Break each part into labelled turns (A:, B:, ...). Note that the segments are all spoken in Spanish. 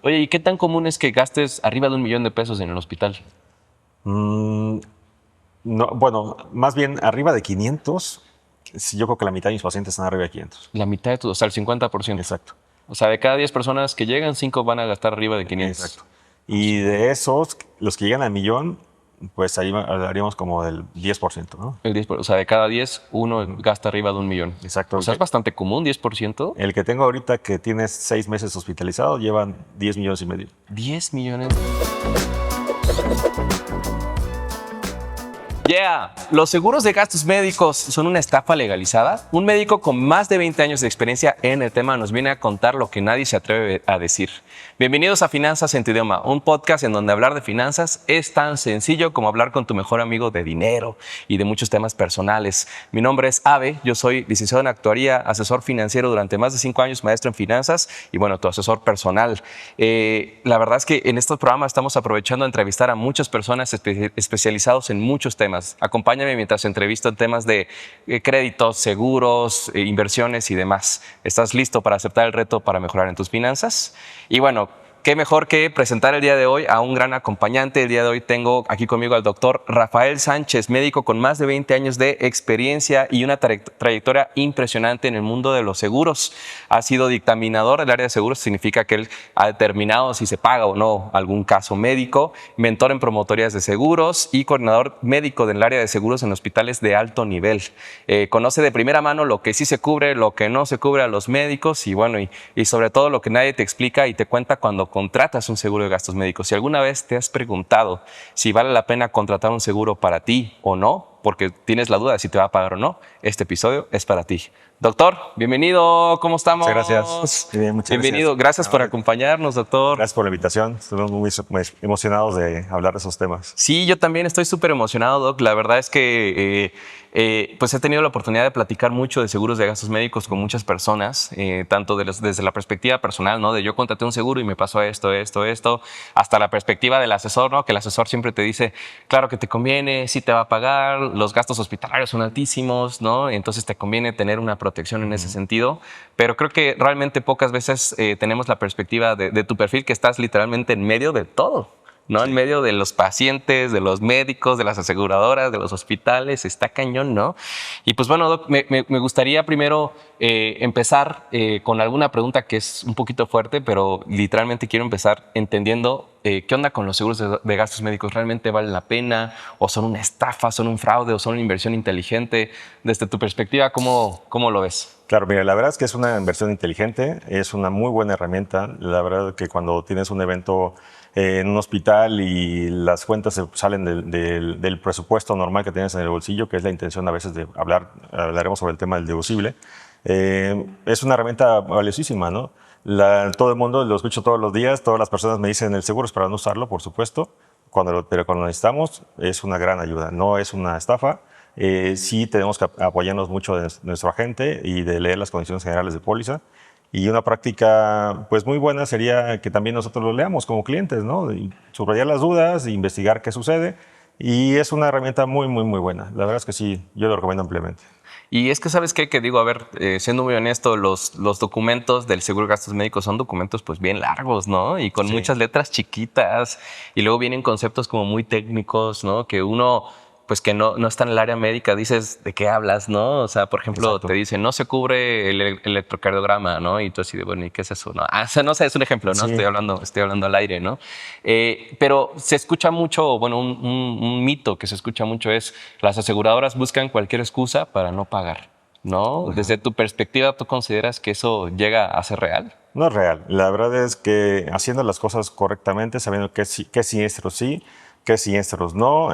A: Oye, ¿y qué tan común es que gastes arriba de $1,000,000 en el hospital?
B: No, bueno, más bien arriba de 500. Sí, yo creo que la mitad de mis pacientes están arriba de 500.
A: La mitad de tu, o sea, el 50%.
B: Exacto,
A: O sea, de cada 10 personas que llegan, 5 van a gastar arriba de 500.
B: exacto. Y de esos, los que llegan al millón, pues ahí hablaríamos como del 10%, ¿no?
A: El 10%, o sea, de cada 10, uno gasta arriba de $1,000,000.
B: Exacto.
A: O sea, es bastante común, 10%.
B: El que tengo ahorita que tiene 6 meses hospitalizado, llevan 10 millones y medio.
A: 10 millones. Yeah, los seguros de gastos médicos son una estafa legalizada. Un médico con más de 20 años de experiencia en el tema nos viene a contar lo que nadie se atreve a decir. Bienvenidos a Finanzas en tu idioma, un podcast en donde hablar de finanzas es tan sencillo como hablar con tu mejor amigo de dinero y de muchos temas personales. Mi nombre es Abe, yo soy licenciado en actuaría, asesor financiero durante más de 5 años, maestro en finanzas y bueno, tu asesor personal. La verdad es que en estos programas estamos aprovechando a entrevistar a muchas personas especializados en muchos temas. Acompáñame mientras entrevisto en temas de créditos, seguros, inversiones y demás. ¿Estás listo para aceptar el reto para mejorar en tus finanzas? Y bueno, qué mejor que presentar el día de hoy a un gran acompañante. El día de hoy tengo aquí conmigo al doctor Rafael Sánchez, médico con más de 20 años de experiencia y una trayectoria impresionante en el mundo de los seguros. Ha sido dictaminador del área de seguros, significa que él ha determinado si se paga o no algún caso médico, mentor en promotorías de seguros y coordinador médico del área de seguros en hospitales de alto nivel. Conoce de primera mano lo que sí se cubre, lo que no se cubre a los médicos y bueno, y sobre todo lo que nadie te explica y te cuenta cuando contratas un seguro de gastos médicos. Si alguna vez te has preguntado si vale la pena contratar un seguro para ti o no, porque tienes la duda de si te va a pagar o no, este episodio es para ti. Doctor, bienvenido, ¿cómo estamos?
B: Muchas gracias. Bien, muchas
A: Bienvenido, gracias por acompañarnos, doctor.
B: Gracias por la invitación. Estamos muy emocionados de hablar de esos temas.
A: Sí, yo también estoy súper emocionado, Doc. La verdad es que pues he tenido la oportunidad de platicar mucho de seguros de gastos médicos con muchas personas, tanto desde la perspectiva personal, ¿no? De yo contraté un seguro y me pasó esto, hasta la perspectiva del asesor, ¿no? Que el asesor siempre te dice, claro que te conviene, sí te va a pagar, los gastos hospitalarios son altísimos, ¿no? Entonces te conviene tener una protección en ese sentido. Pero creo que realmente pocas veces tenemos la perspectiva de tu perfil, que estás literalmente en medio de todo. ¿No? Sí. En medio de los pacientes, de los médicos, de las aseguradoras, de los hospitales, está cañón, ¿no? Y pues bueno, Doc, me gustaría primero empezar con alguna pregunta que es un poquito fuerte, pero literalmente quiero empezar entendiendo qué onda con los seguros de gastos médicos. ¿Realmente vale la pena? ¿O son una estafa, son un fraude, o son una inversión inteligente? Desde tu perspectiva, ¿cómo lo ves?
B: Claro, mira, la verdad es que es una inversión inteligente, es una muy buena herramienta. La verdad que cuando tienes un evento en un hospital y las cuentas se salen del presupuesto normal que tienes en el bolsillo, que es la intención a veces de hablaremos sobre el tema del deducible, es una herramienta valiosísima, ¿no? Todo el mundo, lo escucho todos los días, todas las personas me dicen el seguro es para no usarlo, por supuesto, pero cuando lo necesitamos es una gran ayuda, no es una estafa. Sí tenemos que apoyarnos mucho de nuestro agente y de leer las condiciones generales de póliza. Y una práctica pues muy buena sería que también nosotros lo leamos como clientes, ¿no? Y subrayar las dudas, investigar qué sucede. Y es una herramienta muy, muy, muy buena. La verdad es que sí, yo lo recomiendo ampliamente.
A: Y es que, ¿sabes qué? Que digo, a ver, siendo muy honesto, los documentos del seguro de gastos médicos son documentos pues bien largos, ¿no? Y con muchas letras chiquitas. Y luego vienen conceptos como muy técnicos, ¿no? Que uno, pues que no está en el área médica, dices, ¿de qué hablas, no? O sea, por ejemplo,
B: Exacto.
A: te dicen, no se cubre el electrocardiograma, ¿no? Y tú así de, bueno, ¿y qué es eso? No, o sea, no sé, es un ejemplo, ¿no?
B: Sí.
A: Estoy hablando al aire, ¿no? Pero se escucha mucho, bueno, un mito que se escucha mucho es, las aseguradoras buscan cualquier excusa para no pagar, ¿no? Desde tu perspectiva, ¿tú consideras que eso llega a ser real?
B: No es real. La verdad es que haciendo las cosas correctamente, sabiendo qué siniestros sí, qué siniestros no,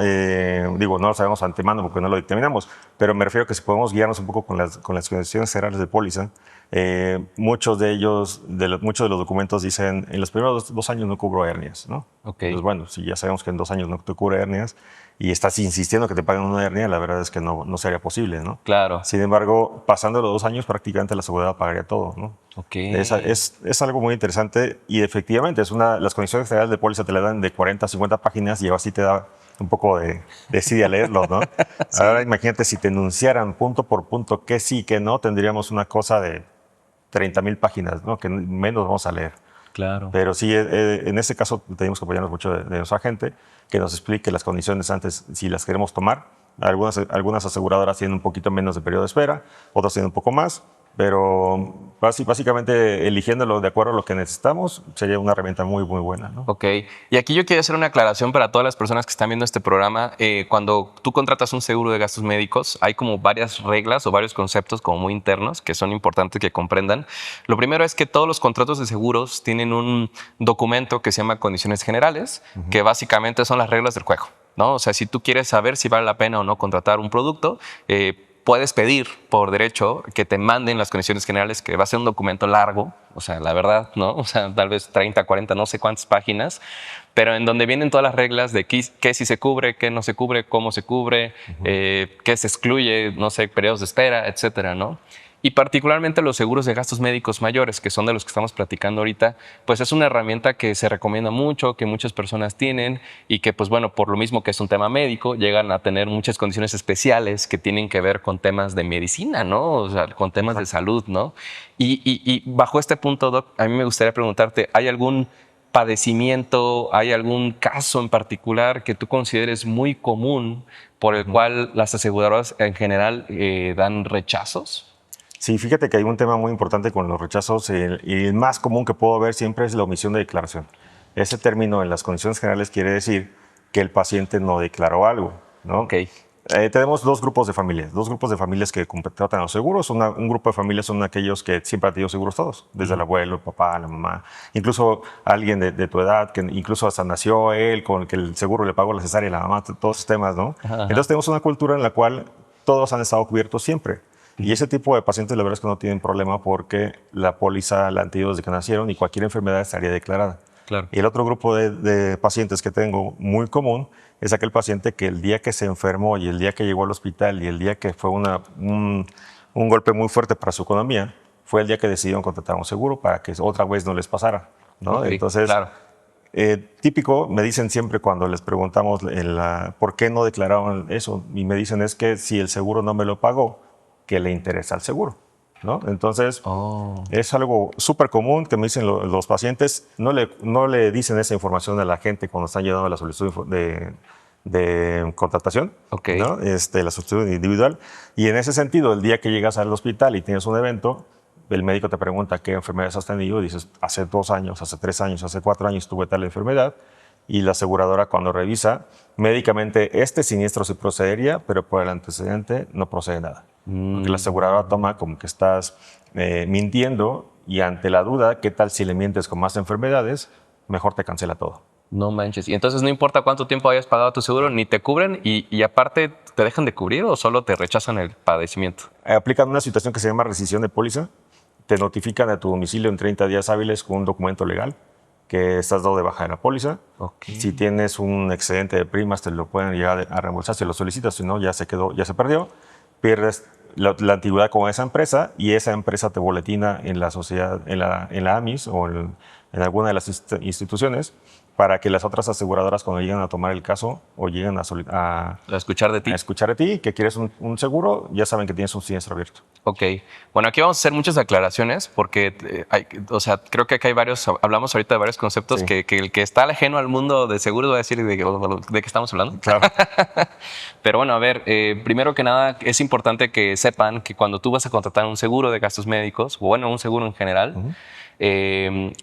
B: digo, no lo sabemos antemano porque no lo dictaminamos, pero me refiero a que si podemos guiarnos un poco con las condiciones generales de póliza, muchos de los documentos dicen, en los primeros 2 años no cubro hernias, ¿no?
A: Okay.
B: Entonces, bueno, si ya sabemos que en 2 años no te cubre hernias y estás insistiendo que te paguen una hernia, la verdad es que no sería posible, ¿no?
A: Claro.
B: Sin embargo, pasando los 2 años, prácticamente la seguridad pagaría todo, ¿no?
A: Okay.
B: Es algo muy interesante y efectivamente las condiciones generales de póliza te la dan de 40 a 50 páginas y así te da un poco de desidia leerlo, ¿no? Sí. Ahora imagínate si te enunciaran punto por punto qué sí, qué no, tendríamos una cosa de 30,000 páginas, ¿no? Que menos vamos a leer.
A: Claro.
B: Pero sí, en este caso tenemos que apoyarnos mucho de nuestra gente, que nos explique las condiciones antes, si las queremos tomar. Algunas aseguradoras tienen un poquito menos de periodo de espera, otras tienen un poco más, pero básicamente eligiéndolo de acuerdo a lo que necesitamos sería una herramienta muy, muy buena, ¿no?
A: Ok, y aquí yo quiero hacer una aclaración para todas las personas que están viendo este programa. Cuando tú contratas un seguro de gastos médicos, hay como varias reglas o varios conceptos como muy internos que son importantes que comprendan. Lo primero es que todos los contratos de seguros tienen un documento que se llama condiciones generales, que básicamente son las reglas del juego, ¿no? O sea, si tú quieres saber si vale la pena o no contratar un producto, puedes pedir por derecho que te manden las condiciones generales, que va a ser un documento largo, o sea, la verdad, ¿no? O sea, tal vez 30, 40, no sé cuántas páginas, pero en donde vienen todas las reglas de qué sí se cubre, qué no se cubre, cómo se cubre, qué se excluye, no sé, periodos de espera, etcétera, ¿no? Y particularmente los seguros de gastos médicos mayores, que son de los que estamos platicando ahorita, pues es una herramienta que se recomienda mucho, que muchas personas tienen y que, pues bueno, por lo mismo que es un tema médico, llegan a tener muchas condiciones especiales que tienen que ver con temas de medicina, ¿no? O sea, con temas de salud, ¿no? Y bajo este punto, Doc, a mí me gustaría preguntarte, ¿hay algún padecimiento, hay algún caso en particular que tú consideres muy común por el cual las aseguradoras en general dan rechazos?
B: Sí, fíjate que hay un tema muy importante con los rechazos y el más común que puedo ver siempre es la omisión de declaración. Ese término en las condiciones generales quiere decir que el paciente no declaró algo, ¿no?
A: Ok.
B: Tenemos dos grupos de familias que contratan los seguros. Un grupo de familias son aquellos que siempre han tenido seguros todos, desde el abuelo, el papá, la mamá, incluso alguien de tu edad, que incluso hasta nació él, con el que el seguro le pagó la cesárea y la mamá, todos esos temas, ¿no?
A: Ajá.
B: Entonces tenemos una cultura en la cual todos han estado cubiertos siempre. Y ese tipo de pacientes la verdad es que no tienen problema porque la póliza la han tenido desde que nacieron y cualquier enfermedad estaría declarada.
A: Claro.
B: Y el otro grupo de pacientes que tengo muy común es aquel paciente que el día que se enfermó y el día que llegó al hospital y el día que fue un golpe muy fuerte para su economía, fue el día que decidieron contratar un seguro para que otra vez no les pasara, ¿no?
A: Okay,
B: Entonces,
A: claro.
B: típico, me dicen siempre cuando les preguntamos por qué no declararon eso, y me dicen es que si el seguro no me lo pagó, ¿qué le interesa al seguro? ¿No? Entonces, es algo súper común que me dicen los pacientes. No le dicen esa información a la gente cuando están llenando la solicitud de contratación,
A: Okay.
B: ¿no? La solicitud individual. Y en ese sentido, el día que llegas al hospital y tienes un evento, el médico te pregunta qué enfermedades has tenido y dices, hace 2 años, hace 3 años, hace 4 años tuve tal enfermedad. Y la aseguradora cuando revisa, médicamente este siniestro sí procedería, pero por el antecedente no procede nada. Porque la aseguradora toma como que estás mintiendo y ante la duda, ¿qué tal si le mientes con más enfermedades? Mejor te cancela todo.
A: No manches. Y entonces no importa cuánto tiempo hayas pagado tu seguro, ni te cubren y aparte te dejan de cubrir o solo te rechazan el padecimiento.
B: Aplican una situación que se llama rescisión de póliza. Te notifican a tu domicilio en 30 días hábiles con un documento legal que estás dado de baja de la póliza.
A: Okay.
B: Si tienes un excedente de primas, te lo pueden llegar a reembolsar si lo solicitas, si no, ya se quedó, ya se perdió. Pierdes la antigüedad con esa empresa y esa empresa te boletina en la sociedad, en la AMIS o en alguna de las instituciones para que las otras aseguradoras cuando lleguen a tomar el caso o lleguen
A: A escuchar de ti.
B: a escuchar de ti que quieres un seguro, ya saben que tienes un siniestro abierto.
A: Ok. Bueno, aquí vamos a hacer muchas aclaraciones porque, o sea, creo que aquí hay varios, hablamos ahorita de varios conceptos
B: Sí.
A: que el que está ajeno al mundo de seguros va a decir de qué estamos hablando.
B: Claro.
A: Pero bueno, a ver, primero que nada es importante que sepan que cuando tú vas a contratar un seguro de gastos médicos, o bueno, un seguro en general,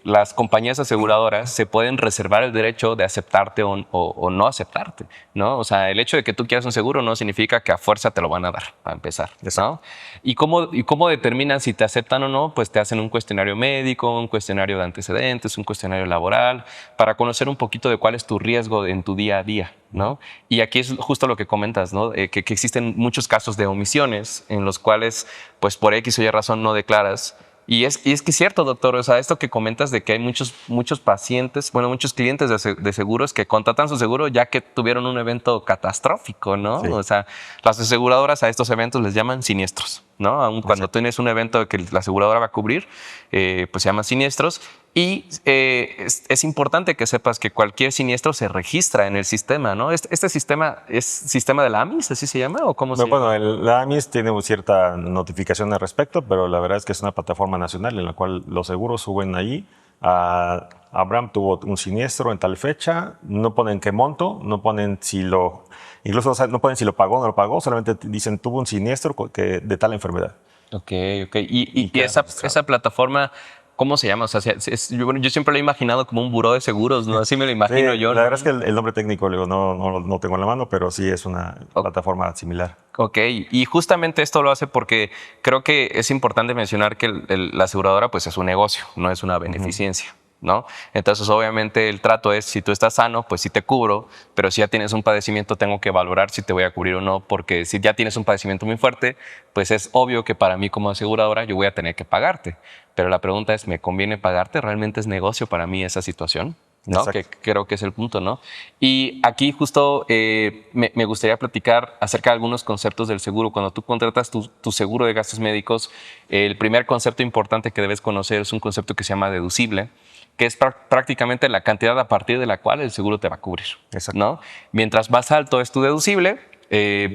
A: las compañías aseguradoras se pueden reservar el derecho de aceptarte o no aceptarte, ¿no? O sea, el hecho de que tú quieras un seguro no significa que a fuerza te lo van a dar, para empezar, ¿no? ¿Y cómo determinan si te aceptan o no? Pues te hacen un cuestionario médico, un cuestionario de antecedentes, un cuestionario laboral, para conocer un poquito de cuál es tu riesgo en tu día a día, ¿no? Y aquí es justo lo que comentas, ¿no? Que existen muchos casos de omisiones en los cuales, pues por X o Y razón no declaras. Y es que es cierto, doctor, o sea, esto que comentas de que hay muchos pacientes, bueno, muchos clientes de seguros que contratan su seguro ya que tuvieron un evento catastrófico, ¿no?
B: Sí.
A: O sea, las aseguradoras a estos eventos les llaman siniestros, ¿no? Aun cuando tienes un evento que la aseguradora va a cubrir, pues se llaman siniestros. Y es importante que sepas que cualquier siniestro se registra en el sistema, ¿no? ¿Este sistema es sistema de la AMIS, así se llama? ¿O cómo se llama?
B: Bueno, la AMIS tiene cierta notificación al respecto, pero la verdad es que es una plataforma nacional en la cual los seguros suben ahí Abraham tuvo un siniestro en tal fecha, no ponen qué monto, no ponen si lo, incluso o sea, no ponen si lo pagó o no lo pagó, solamente dicen tuvo un siniestro de tal enfermedad.
A: Ok, ok. Y
B: queda registrado.
A: esa plataforma, ¿cómo se llama? O sea, yo siempre lo he imaginado como un buró de seguros, ¿no? Así me lo
B: Sí,
A: imagino yo,
B: la
A: ¿no?
B: verdad es que el nombre técnico no tengo en la mano, pero sí es una plataforma similar.
A: Ok, y justamente esto lo hace porque creo que es importante mencionar que la aseguradora pues es un negocio, no es una beneficencia, ¿no? Entonces obviamente el trato es si tú estás sano, pues sí te cubro, pero si ya tienes un padecimiento tengo que valorar si te voy a cubrir o no, porque si ya tienes un padecimiento muy fuerte, pues es obvio que para mí como aseguradora yo voy a tener que pagarte. Pero la pregunta es, ¿me conviene pagarte? ¿Realmente es negocio para mí esa situación? ¿No?
B: Exacto.
A: Que creo que es el punto, ¿no? Y aquí justo me gustaría platicar acerca de algunos conceptos del seguro. Cuando tú contratas tu seguro de gastos médicos, el primer concepto importante que debes conocer es un concepto que se llama deducible, que es prácticamente la cantidad a partir de la cual el seguro te va a cubrir,
B: Exacto.
A: ¿no? Mientras más alto es tu deducible,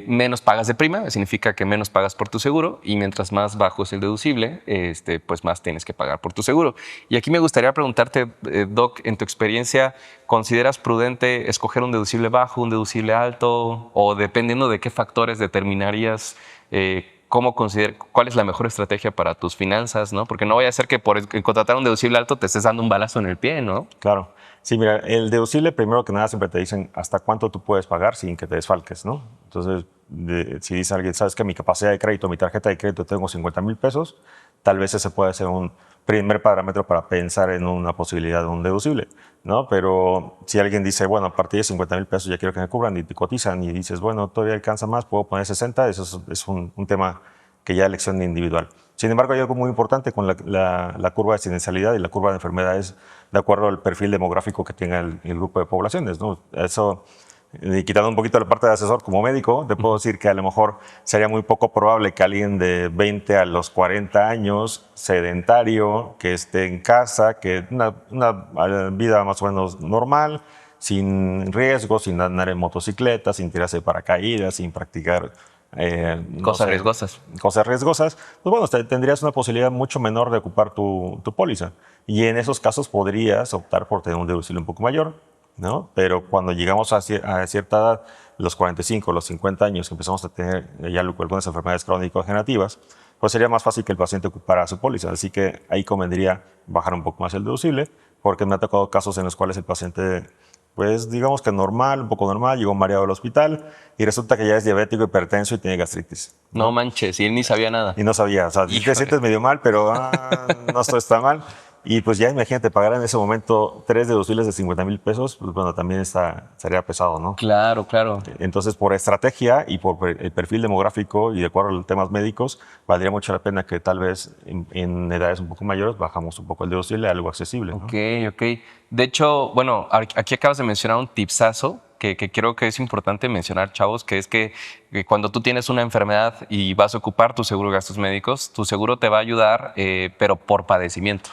A: menos pagas de prima, significa que menos pagas por tu seguro, y mientras más bajo es el deducible, pues más tienes que pagar por tu seguro. Y aquí me gustaría preguntarte, Doc, en tu experiencia, ¿consideras prudente escoger un deducible bajo, un deducible alto, o dependiendo de qué factores determinarías cuál es la mejor estrategia para tus finanzas, ¿no? Porque no vaya a ser que por contratar un deducible alto te estés dando un balazo en el pie, ¿no?
B: Claro. Sí, mira, el deducible, primero que nada, siempre te dicen hasta cuánto tú puedes pagar sin que te desfalques, ¿no? Entonces, si dice alguien, sabes que mi capacidad de crédito, mi tarjeta de crédito tengo 50,000 pesos, tal vez ese puede ser un primer parámetro para pensar en una posibilidad de un deducible, ¿no? Pero si alguien dice, bueno, a partir de 50,000 pesos ya quiero que me cubran y te cotizan y dices, bueno, todavía alcanza más, puedo poner 60, eso es un tema que ya es elección individual. Sin embargo, hay algo muy importante con la curva de sinencialidad y la curva de enfermedades de acuerdo al perfil demográfico que tenga el grupo de poblaciones, ¿no? Eso, quitando un poquito la parte de asesor como médico, te puedo decir que a lo mejor sería muy poco probable que alguien de 20 a los 40 años, sedentario, que esté en casa, que una vida más o menos normal, sin riesgo, sin andar en motocicleta, sin tirarse de paracaídas, sin practicar no
A: Cosas
B: sé,
A: riesgosas.
B: cosas riesgosas, pues bueno, tendrías una posibilidad mucho menor de ocupar tu póliza. Y en esos casos podrías optar por tener un deducible un poco mayor, ¿no? Pero cuando llegamos a cierta edad, los 45, los 50 años, que empezamos a tener ya algunas enfermedades crónico-degenerativas, pues sería más fácil que el paciente ocupara su póliza. Así que ahí convendría bajar un poco más el deducible, porque me ha tocado casos en los cuales el paciente, pues digamos que normal, un poco normal, llegó mareado al hospital y resulta que ya es diabético, hipertenso y tiene gastritis.
A: No manches, y él ni sabía nada.
B: Y no sabía, o sea, sí te
A: Híjole.
B: sientes medio mal, pero no esto está mal. Y pues ya imagínate, pagar en ese momento 3 deducibles de 50,000 pesos, pues bueno, también sería pesado, ¿no?
A: Claro, claro.
B: Entonces, por estrategia y por el perfil demográfico y de acuerdo a los temas médicos, valdría mucho la pena que tal vez en edades un poco mayores bajamos un poco el deducible a algo accesible, ¿no?
A: Ok, ok. De hecho, bueno, aquí acabas de mencionar un tipsazo que creo que es importante mencionar, chavos, que es que cuando tú tienes una enfermedad y vas a ocupar tu seguro de gastos médicos, tu seguro te va a ayudar, pero por padecimiento.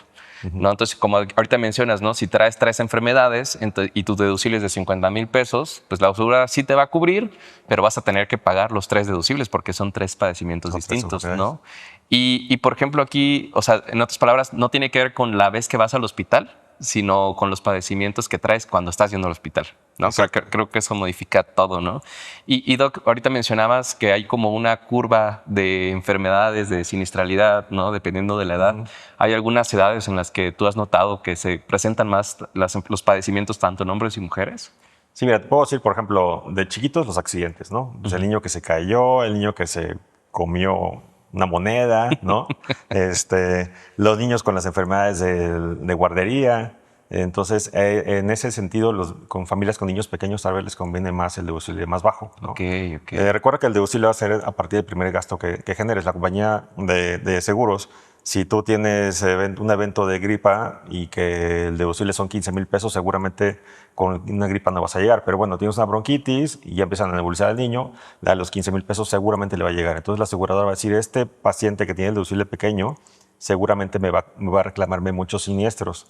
A: ¿No? Entonces, como ahorita mencionas, ¿no? Si traes 3 enfermedades y tus deducibles de 50,000 pesos, pues la aseguradora sí te va a cubrir, pero vas a tener que pagar los 3 deducibles porque son 3 padecimientos
B: Son 3
A: distintos,
B: enfermedades.
A: ¿no? Y, por ejemplo, aquí, o sea, en otras palabras, no tiene que ver con la vez que vas al hospital, sino con los padecimientos que traes cuando estás yendo al hospital, ¿no? Creo que eso modifica todo, ¿no? Y Doc, ahorita mencionabas que hay como una curva de enfermedades, de siniestralidad, ¿no? Dependiendo de la edad. ¿Hay algunas edades en las que tú has notado que se presentan más los padecimientos tanto en hombres y mujeres?
B: Sí, mira, te puedo decir, por ejemplo, de chiquitos los accidentes, ¿no? Pues el niño que se cayó, el niño que se comió una moneda, ¿no? Los niños con las enfermedades de guardería. Entonces, en ese sentido, con familias con niños pequeños tal vez les conviene más el deducible más bajo, ¿no?
A: Ok, ok.
B: Recuerda que el deducible va a ser a partir del primer gasto que generes. La compañía de seguros, si tú tienes un evento de gripa y que el deducible son 15,000 pesos, seguramente con una gripa no vas a llegar. Pero bueno, tienes una bronquitis y ya empiezan a nebulizar al niño, a los 15,000 pesos seguramente le va a llegar. Entonces la aseguradora va a decir, este paciente que tiene el deducible pequeño, seguramente me va a reclamarme muchos siniestros,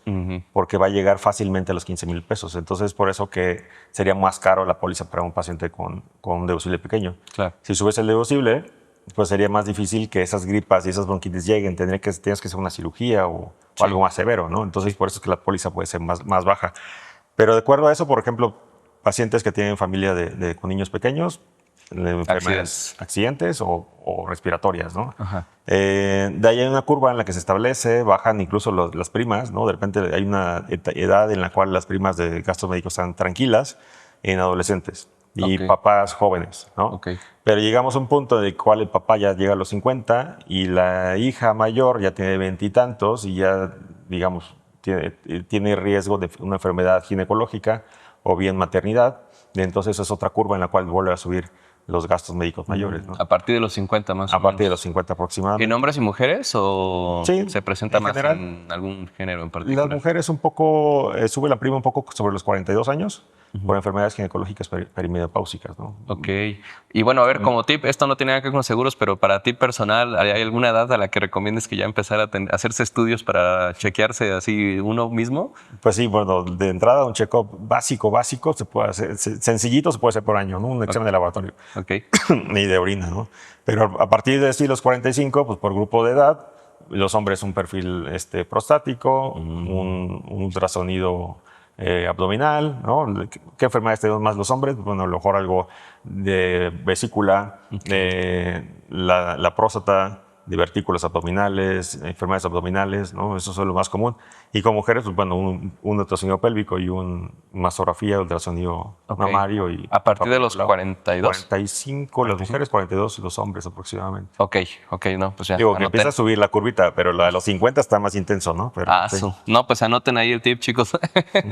B: porque va a llegar fácilmente a los 15,000 pesos. Entonces, por eso que sería más caro la póliza para un paciente con un deducible pequeño.
A: Claro.
B: Si subes el deducible, pues sería más difícil que esas gripas y esas bronquitis lleguen. Tienes que hacer una cirugía o algo más severo, ¿no? Entonces, por eso es que la póliza puede ser más baja. Pero de acuerdo a eso, por ejemplo, pacientes que tienen familia con niños pequeños, enfermedades, accidentes o respiratorias, ¿no? De ahí hay una curva en la que se establece, bajan incluso las primas, ¿no? De repente hay una edad en la cual las primas de gastos médicos están tranquilas en adolescentes y papás jóvenes, ¿no? Pero llegamos a un punto en el cual el papá ya llega a los 50 y la hija mayor ya tiene 20 y tantos y ya, digamos, tiene riesgo de una enfermedad ginecológica o bien maternidad. Entonces es otra curva en la cual vuelve a subir los gastos médicos mayores, ¿no?
A: A partir de los 50 más o menos.
B: A partir de los 50 aproximadamente.
A: ¿En hombres y mujeres o
B: sí,
A: se presenta
B: en
A: más
B: general,
A: en algún género en particular?
B: Las mujeres un poco, sube la prima un poco sobre los 42 años por enfermedades ginecológicas perimenopáusicas, ¿no?
A: Ok. Y bueno, a ver, como tip, esto no tiene nada que ver con los seguros, pero para ti personal, ¿hay alguna edad a la que recomiendes que ya empezar a hacerse estudios para chequearse así uno mismo?
B: Pues sí, bueno, de entrada un check-up básico se puede hacer, sencillito se puede hacer por año, ¿no? Un examen de laboratorio. Y de orina, ¿no? Pero a partir de los 45, pues por grupo de edad, los hombres un perfil prostático, un ultrasonido abdominal, ¿no? ¿Qué enfermedades tenemos más los hombres? Bueno, a lo mejor algo de vesícula, la próstata, divertículos abdominales, enfermedades abdominales, ¿no? Eso es lo más común. Y con mujeres, pues bueno, un ultrasonido pélvico y una mastografía, ultrasonido mamario. Y
A: ¿a partir de los 42?
B: 45 las mujeres, 42 los hombres aproximadamente.
A: Ok, no, pues ya.
B: Digo, que empieza a subir la curvita, pero la de los 50 está más intenso, ¿no? Pero, sí.
A: No, pues anoten ahí el tip, chicos,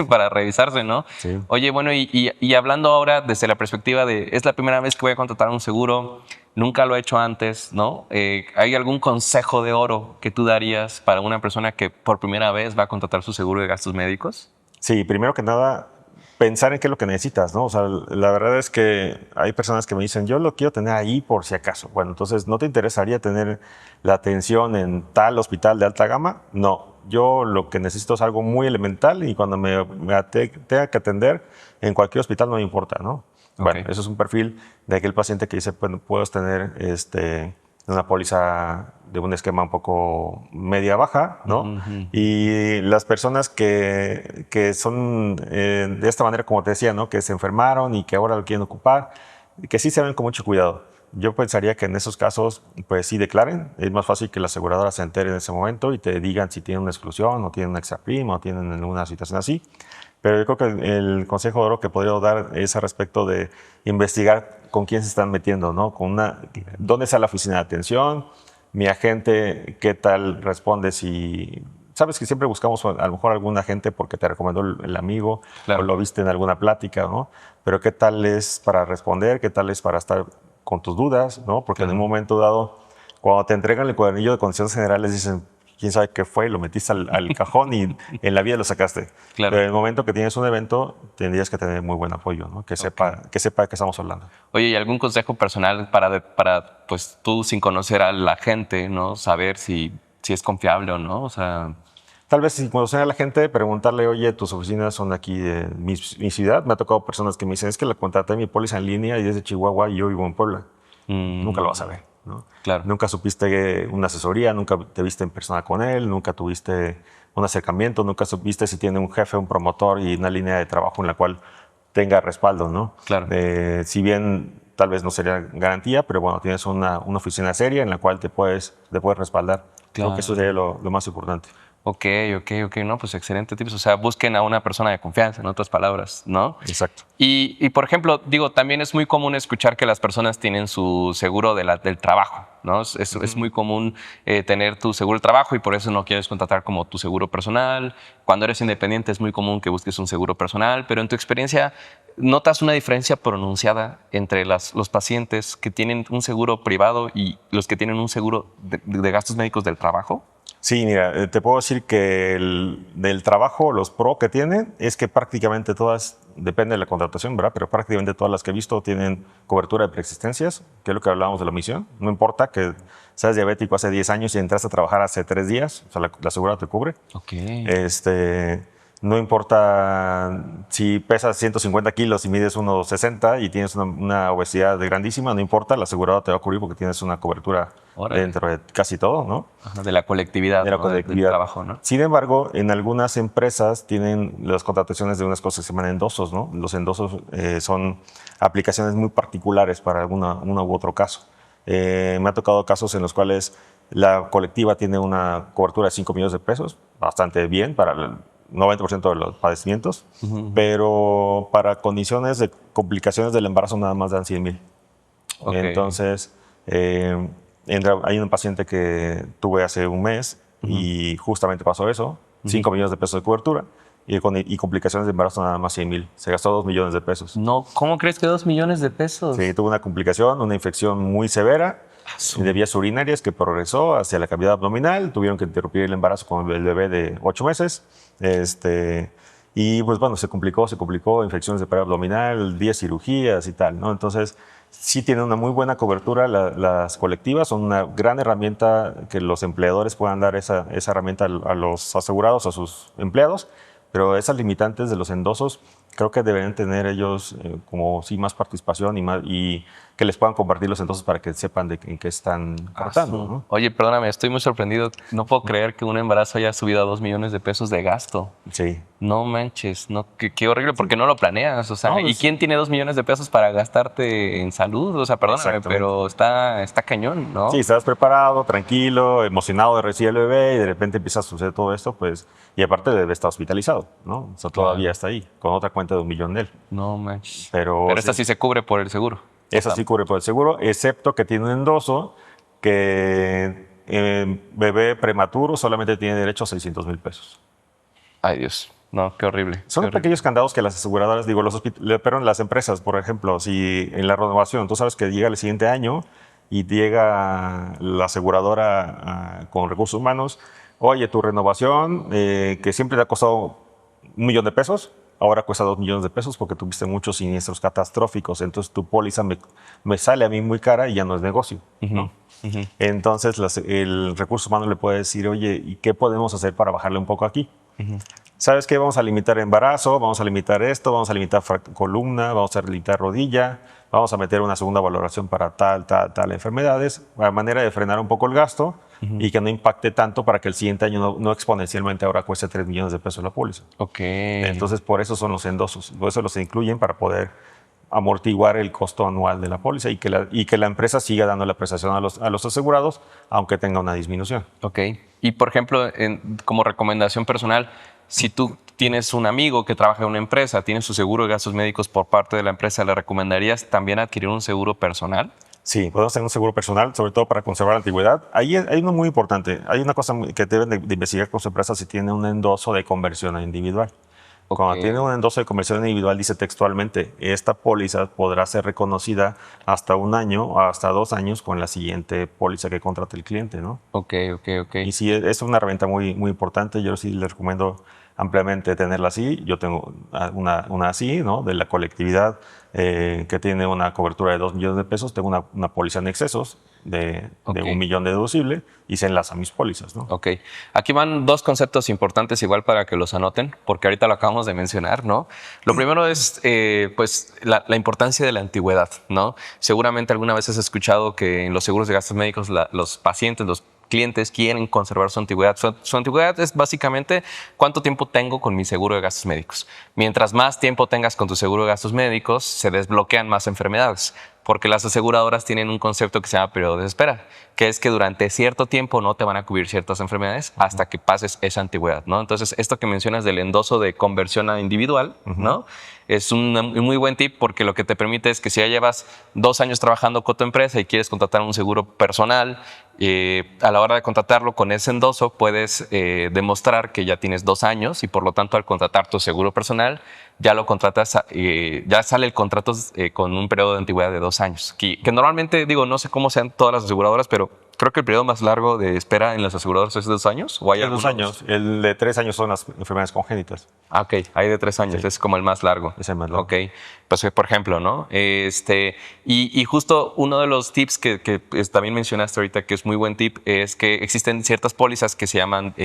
A: para revisarse, ¿no?
B: Sí.
A: Oye, bueno, y hablando ahora desde la perspectiva de, es la primera vez que voy a contratar un seguro, nunca lo he hecho antes, ¿no? ¿Hay algún consejo de oro que tú darías para una persona que por primera vez va a contratar su seguro de gastos médicos?
B: Sí, primero que nada, pensar en qué es lo que necesitas, ¿no? O sea, la verdad es que hay personas que me dicen, yo lo quiero tener ahí por si acaso. Bueno, entonces, ¿no te interesaría tener la atención en tal hospital de alta gama? No, yo lo que necesito es algo muy elemental y cuando me tenga que atender en cualquier hospital no me importa, ¿no? Bueno, eso es un perfil de aquel paciente que dice, bueno, puedes tener una póliza de un esquema un poco media-baja, ¿no? Y las personas que son de esta manera, como te decía, ¿no? Que se enfermaron y que ahora lo quieren ocupar, que sí se ven con mucho cuidado. Yo pensaría que en esos casos, pues sí declaren. Es más fácil que la aseguradora se entere en ese momento y te digan si tienen una exclusión o tienen una extra prima o tienen alguna situación así. Pero yo creo que el consejo de oro que podría dar es al respecto de investigar con quién se están metiendo, ¿no? ¿Dónde está la oficina de atención? Mi agente, ¿qué tal responde? Si sabes que siempre buscamos a lo mejor algún agente porque te recomendó el amigo o lo viste en alguna plática, ¿no? Pero ¿qué tal es para responder? ¿Qué tal es para estar con tus dudas, ¿no? Porque en un momento dado, cuando te entregan el cuadernillo de condiciones generales, dicen, quién sabe qué fue, lo metiste al cajón y en la vida lo sacaste. Pero en el momento que tienes un evento, tendrías que tener muy buen apoyo, ¿no? Que sepa de qué estamos hablando.
A: Oye, ¿y algún consejo personal para pues tú, sin conocer a la gente, ¿no? Saber si es confiable o no? O sea...
B: Tal vez sin conocer a la gente, preguntarle, oye, tus oficinas son aquí de mi ciudad. Me ha tocado personas que me dicen, es que la contraté mi póliza en línea y es de Chihuahua y yo vivo en Puebla. Nunca lo vas a ver, ¿no? Nunca supiste una asesoría, nunca te viste en persona con él, nunca tuviste un acercamiento, nunca supiste si tiene un jefe, un promotor y una línea de trabajo en la cual tenga respaldo, ¿no? Si bien tal vez no sería garantía, pero bueno, tienes una oficina seria en la cual te puedes respaldar. Creo que eso sería lo más importante.
A: Ok, no, pues excelente tips. O sea, busquen a una persona de confianza, en otras palabras, ¿no?
B: Exacto.
A: Y por ejemplo, digo, también es muy común escuchar que las personas tienen su seguro del trabajo, ¿no? Es muy común tener tu seguro de trabajo y por eso no quieres contratar como tu seguro personal. Cuando eres independiente es muy común que busques un seguro personal, pero en tu experiencia, ¿notas una diferencia pronunciada entre los pacientes que tienen un seguro privado y los que tienen un seguro de gastos médicos del trabajo?
B: Sí, mira, te puedo decir que del trabajo, los pro que tienen es que prácticamente todas, depende de la contratación, ¿verdad? Pero prácticamente todas las que he visto tienen cobertura de preexistencias, que es lo que hablábamos de la omisión. No importa que seas diabético hace 10 años y entraste a trabajar hace 3 días, o sea, la aseguradora te cubre. No importa si pesas 150 kilos y mides 1,60 y tienes una obesidad grandísima, no importa, la aseguradora te va a cubrir porque tienes una cobertura
A: Órale.
B: dentro de casi todo, ¿no?
A: Ajá, de la colectividad,
B: De la
A: ¿no? Del
B: colectividad.
A: trabajo, ¿no?
B: Sin embargo, en algunas empresas tienen las contrataciones de unas cosas que se llaman endosos, ¿no? Los endosos son aplicaciones muy particulares para uno u otro caso. Me ha tocado casos en los cuales la colectiva tiene una cobertura de 5 millones de pesos, bastante bien para el 90% de los padecimientos, pero para condiciones de complicaciones del embarazo nada más dan 100,000.
A: Ok.
B: Entonces, hay un paciente que tuve hace un mes y justamente pasó eso, 5 millones de pesos de cobertura y complicaciones de embarazo nada más 100,000. Se gastó 2 millones de pesos.
A: No, ¿cómo crees que 2 millones de pesos?
B: Sí, tuvo una complicación, una infección muy severa de vías urinarias que progresó hacia la cavidad abdominal. Tuvieron que interrumpir el embarazo con el bebé de 8 meses. Y pues bueno, se complicó, infecciones de pared abdominal, 10 cirugías y tal, ¿no? Entonces, sí tienen una muy buena cobertura. Las colectivas son una gran herramienta que los empleadores puedan dar esa herramienta a los asegurados, a sus empleados, pero esas limitantes de los endosos creo que deberían tener ellos como sí más participación y que les puedan compartir los endosos para que sepan en qué están cortando, ¿no?
A: Oye, perdóname, estoy muy sorprendido. No puedo creer que un embarazo haya subido a 2 millones de pesos de gasto.
B: Sí.
A: No manches, no, qué horrible, porque no lo planeas. O sea,
B: No,
A: ¿y quién tiene 2 millones de pesos para gastarte en salud? O sea, perdóname,
B: Exactamente.
A: pero está cañón, ¿no?
B: Sí, estás preparado, tranquilo, emocionado de recibir el bebé y de repente empieza a suceder todo esto, pues, y aparte el bebé está hospitalizado, ¿no? O sea, todavía está ahí, con otra cuenta de 1,000,000 de él.
A: No manches.
B: Pero
A: Esta sí se cubre por el seguro.
B: esa sí cubre por el seguro, excepto que tiene un endoso que bebé prematuro solamente tiene derecho a 600,000 pesos.
A: Ay, Dios. No, qué horrible.
B: Son
A: qué horrible.
B: pequeños candados que las aseguradoras, digo, pero en las empresas, por ejemplo, si en la renovación tú sabes que llega el siguiente año y llega la aseguradora con recursos humanos, oye, tu renovación, que siempre te ha costado 1,000,000 de pesos, ahora cuesta 2 millones de pesos porque tuviste muchos siniestros catastróficos, entonces tu póliza me sale a mí muy cara y ya no es negocio, ¿no? Entonces el recurso humano le puede decir, oye, ¿y qué podemos hacer para bajarle un poco aquí? ¿Sabes qué? Vamos a limitar embarazo, vamos a limitar esto, vamos a limitar columna, vamos a limitar rodilla, vamos a meter una segunda valoración para tal enfermedades, a manera de frenar un poco el gasto y que no impacte tanto para que el siguiente año no exponencialmente ahora cueste 3 millones de pesos la póliza.
A: Ok.
B: Entonces, por eso son los endosos, por eso los incluyen para poder amortiguar el costo anual de la póliza y que la empresa siga dando la prestación a los asegurados, aunque tenga una disminución.
A: Ok. Y por ejemplo, como recomendación personal, si tú tienes un amigo que trabaja en una empresa, tiene su seguro de gastos médicos por parte de la empresa, ¿le recomendarías también adquirir un seguro personal?
B: Sí, podemos tener un seguro personal, sobre todo para conservar la antigüedad. Ahí hay uno muy importante. Hay una cosa que deben de investigar con su empresa si tiene un endoso de conversión a individual. Cuando tiene un endoso de conversión individual, dice textualmente, esta póliza podrá ser reconocida hasta 1 año o hasta 2 años con la siguiente póliza que contrate el cliente, ¿no?
A: Ok.
B: Y sí, es una herramienta muy, muy importante. Yo sí les recomiendo ampliamente tenerla así. Yo tengo una así, ¿no? De la colectividad que tiene una cobertura de 2 millones de pesos. Tengo una póliza en excesos de 1,000,000 deducible y se enlaza a mis pólizas, ¿no?
A: Ok. Aquí van 2 conceptos importantes igual para que los anoten, porque ahorita lo acabamos de mencionar, ¿no? Lo primero es pues la importancia de la antigüedad, ¿no? Seguramente alguna vez has escuchado que en los seguros de gastos médicos los pacientes, los clientes quieren conservar su antigüedad. Su antigüedad es básicamente cuánto tiempo tengo con mi seguro de gastos médicos. Mientras más tiempo tengas con tu seguro de gastos médicos, se desbloquean más enfermedades, porque las aseguradoras tienen un concepto que se llama periodo de espera, que es que durante cierto tiempo no te van a cubrir ciertas enfermedades hasta que pases esa antigüedad, ¿no? Entonces, esto que mencionas del endoso de conversión a individual, ¿no? Es un muy buen tip porque lo que te permite es que si ya llevas 2 años trabajando con tu empresa y quieres contratar un seguro personal, a la hora de contratarlo con ese endoso puedes demostrar que ya tienes 2 años y por lo tanto al contratar tu seguro personal ya lo contratas, ya sale el contrato con un periodo de antigüedad de 2 años. Que normalmente, digo, no sé cómo sean todas las aseguradoras, pero creo que el periodo más largo de espera en las aseguradoras es de 2 años. ¿O hay
B: 2 años. El de 3 años son las enfermedades congénitas.
A: Ah, ok. Hay de 3 años. Sí. Es como el más largo.
B: Es el más largo.
A: Ok. Pues, por ejemplo, ¿no? Y justo uno de los tips que también mencionaste ahorita, que es muy buen tip, es que existen ciertas pólizas que se llaman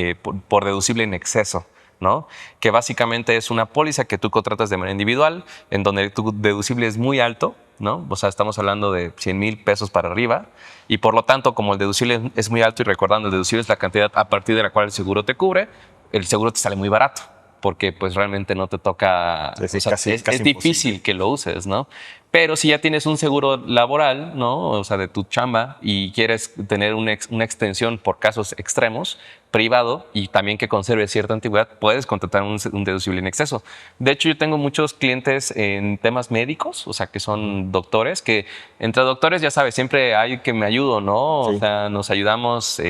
A: por deducible en exceso, ¿no? Que básicamente es una póliza que tú contratas de manera individual, en donde tu deducible es muy alto, ¿no? O sea, estamos hablando de 100,000 pesos para arriba, y por lo tanto, como el deducible es muy alto, y recordando, el deducible es la cantidad a partir de la cual el seguro te cubre, el seguro te sale muy barato, porque pues realmente no te toca,
B: Sí,
A: o sea,
B: casi
A: es difícil
B: imposible.
A: que lo uses, ¿no? Pero si ya tienes un seguro laboral, ¿no? O sea, de tu chamba, y quieres tener una extensión por casos extremos, privado, y también que conserve cierta antigüedad, puedes contratar un deducible en exceso. De hecho, yo tengo muchos clientes en temas médicos, o sea, que son doctores, que entre doctores, ya sabes, siempre hay que me ayudo, ¿no? O
B: Sí.
A: sea, nos ayudamos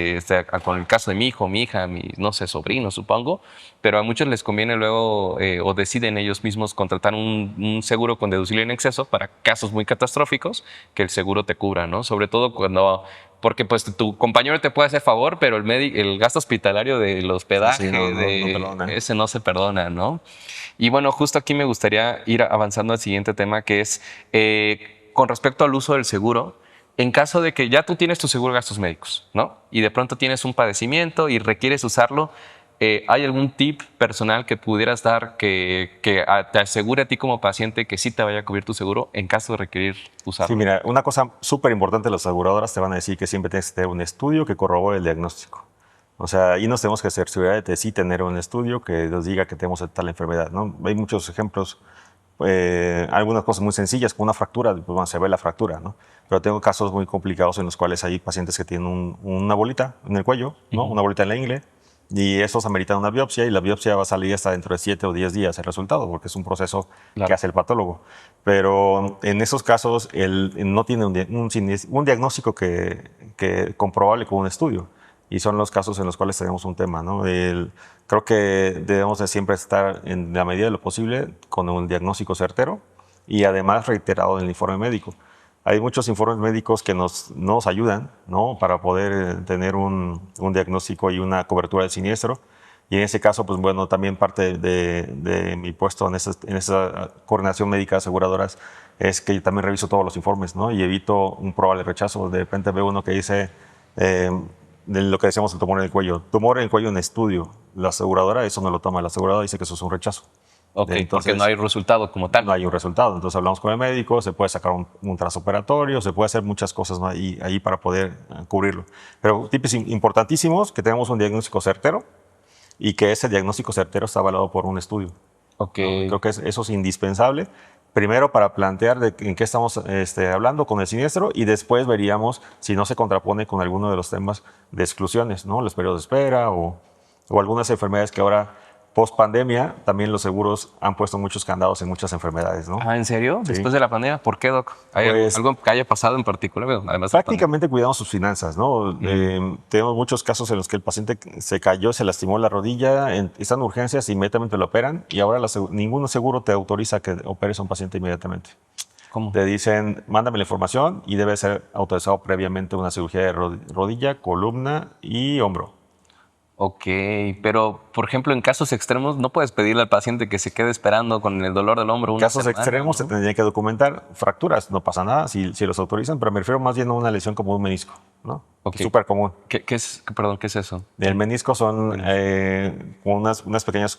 A: con el caso de mi hijo, mi hija, mi, no sé, sobrino, supongo, pero a muchos les conviene luego o deciden ellos mismos contratar un seguro con deducible en exceso para casos muy catastróficos que el seguro te cubra, ¿no? Sobre todo cuando, porque pues tu compañero te puede hacer favor, pero el gasto hospitalario del
B: Sí,
A: hospedaje,
B: sí, no perdona.
A: ese no se perdona, ¿no? Y bueno, justo aquí me gustaría ir avanzando al siguiente tema, que es con respecto al uso del seguro. En caso de que ya tú tienes tu seguro de gastos médicos, ¿no? Y de pronto tienes un padecimiento y requieres usarlo, ¿hay algún tip personal que pudieras dar que te asegure a ti como paciente que sí te vaya a cubrir tu seguro en caso de requerir
B: Sí,
A: usarlo?
B: mira, una cosa súper importante, las aseguradoras te van a decir que siempre tienes que tener un estudio que corrobore el diagnóstico. O sea, ahí nos tenemos que cerciorar de sí tener un estudio que nos diga que tenemos tal enfermedad, ¿no? Hay muchos ejemplos, algunas cosas muy sencillas, como una fractura, pues bueno, se ve la fractura, ¿no? Pero tengo casos muy complicados en los cuales hay pacientes que tienen una bolita en el cuello, ¿no?
A: Ujú.
B: Una bolita en la ingle, y esos ameritan una biopsia, y la biopsia va a salir hasta dentro de 7 o 10 días el resultado, porque es un proceso que
A: Claro.
B: hace el patólogo. Pero en esos casos, él no tiene un diagnóstico que comprobable con un estudio. Y son los casos en los cuales tenemos un tema, ¿no? Creo que debemos de siempre estar, en la medida de lo posible, con un diagnóstico certero y además reiterado en el informe médico. Hay muchos informes médicos que nos ayudan, ¿no? Para poder tener un diagnóstico y una cobertura del siniestro. Y en ese caso, pues bueno, también parte de mi puesto en esa coordinación médica de aseguradoras es que yo también reviso todos los informes, ¿no? Y evito un probable rechazo. De repente veo uno que dice, eh, de lo que decíamos, el tumor en el cuello. Tumor en el cuello en estudio. La aseguradora, eso no lo toma. La aseguradora dice que eso es un rechazo.
A: Ok, porque no
B: Entonces,
A: hay resultado como
B: no
A: tal.
B: hay un resultado. Entonces hablamos con el médico, se puede sacar un transoperatorio, se puede hacer muchas cosas, ¿no? ahí para poder cubrirlo. Pero tipos importantísimos, que tengamos un diagnóstico certero y que ese diagnóstico certero está avalado por un estudio,
A: Ok.
B: ¿no? Y creo que eso es indispensable. Primero para plantear en qué estamos hablando con el siniestro, y después veríamos si no se contrapone con alguno de los temas de exclusiones, ¿no? Los periodos de espera o algunas enfermedades que ahora, post pandemia, también los seguros han puesto muchos candados en muchas enfermedades, ¿no?
A: Ah, ¿en serio?
B: Sí.
A: Después de la pandemia, ¿por qué, Doc? ¿Hay
B: Pues
A: algo que haya pasado en particular, bueno, además de la pandemia?
B: prácticamente cuidamos sus finanzas, ¿no? Tenemos muchos casos en los que el paciente se cayó, se lastimó la rodilla, están en urgencias, inmediatamente lo operan, y ahora ningún seguro te autoriza que operes a un paciente inmediatamente.
A: ¿Cómo?
B: Te dicen, mándame la información, y debe ser autorizado previamente una cirugía de rodilla, columna y hombro.
A: Ok, pero por ejemplo, en casos extremos, no puedes pedirle al paciente que se quede esperando con el dolor del hombro una
B: Casos
A: semana,
B: extremos se
A: ¿no?
B: tendrían que documentar. Fracturas, no pasa nada si los autorizan, pero me refiero más bien a una lesión como un menisco, ¿no?
A: Ok.
B: Es súper común.
A: ¿Qué es, perdón, qué es eso?
B: El menisco son como unas pequeñas,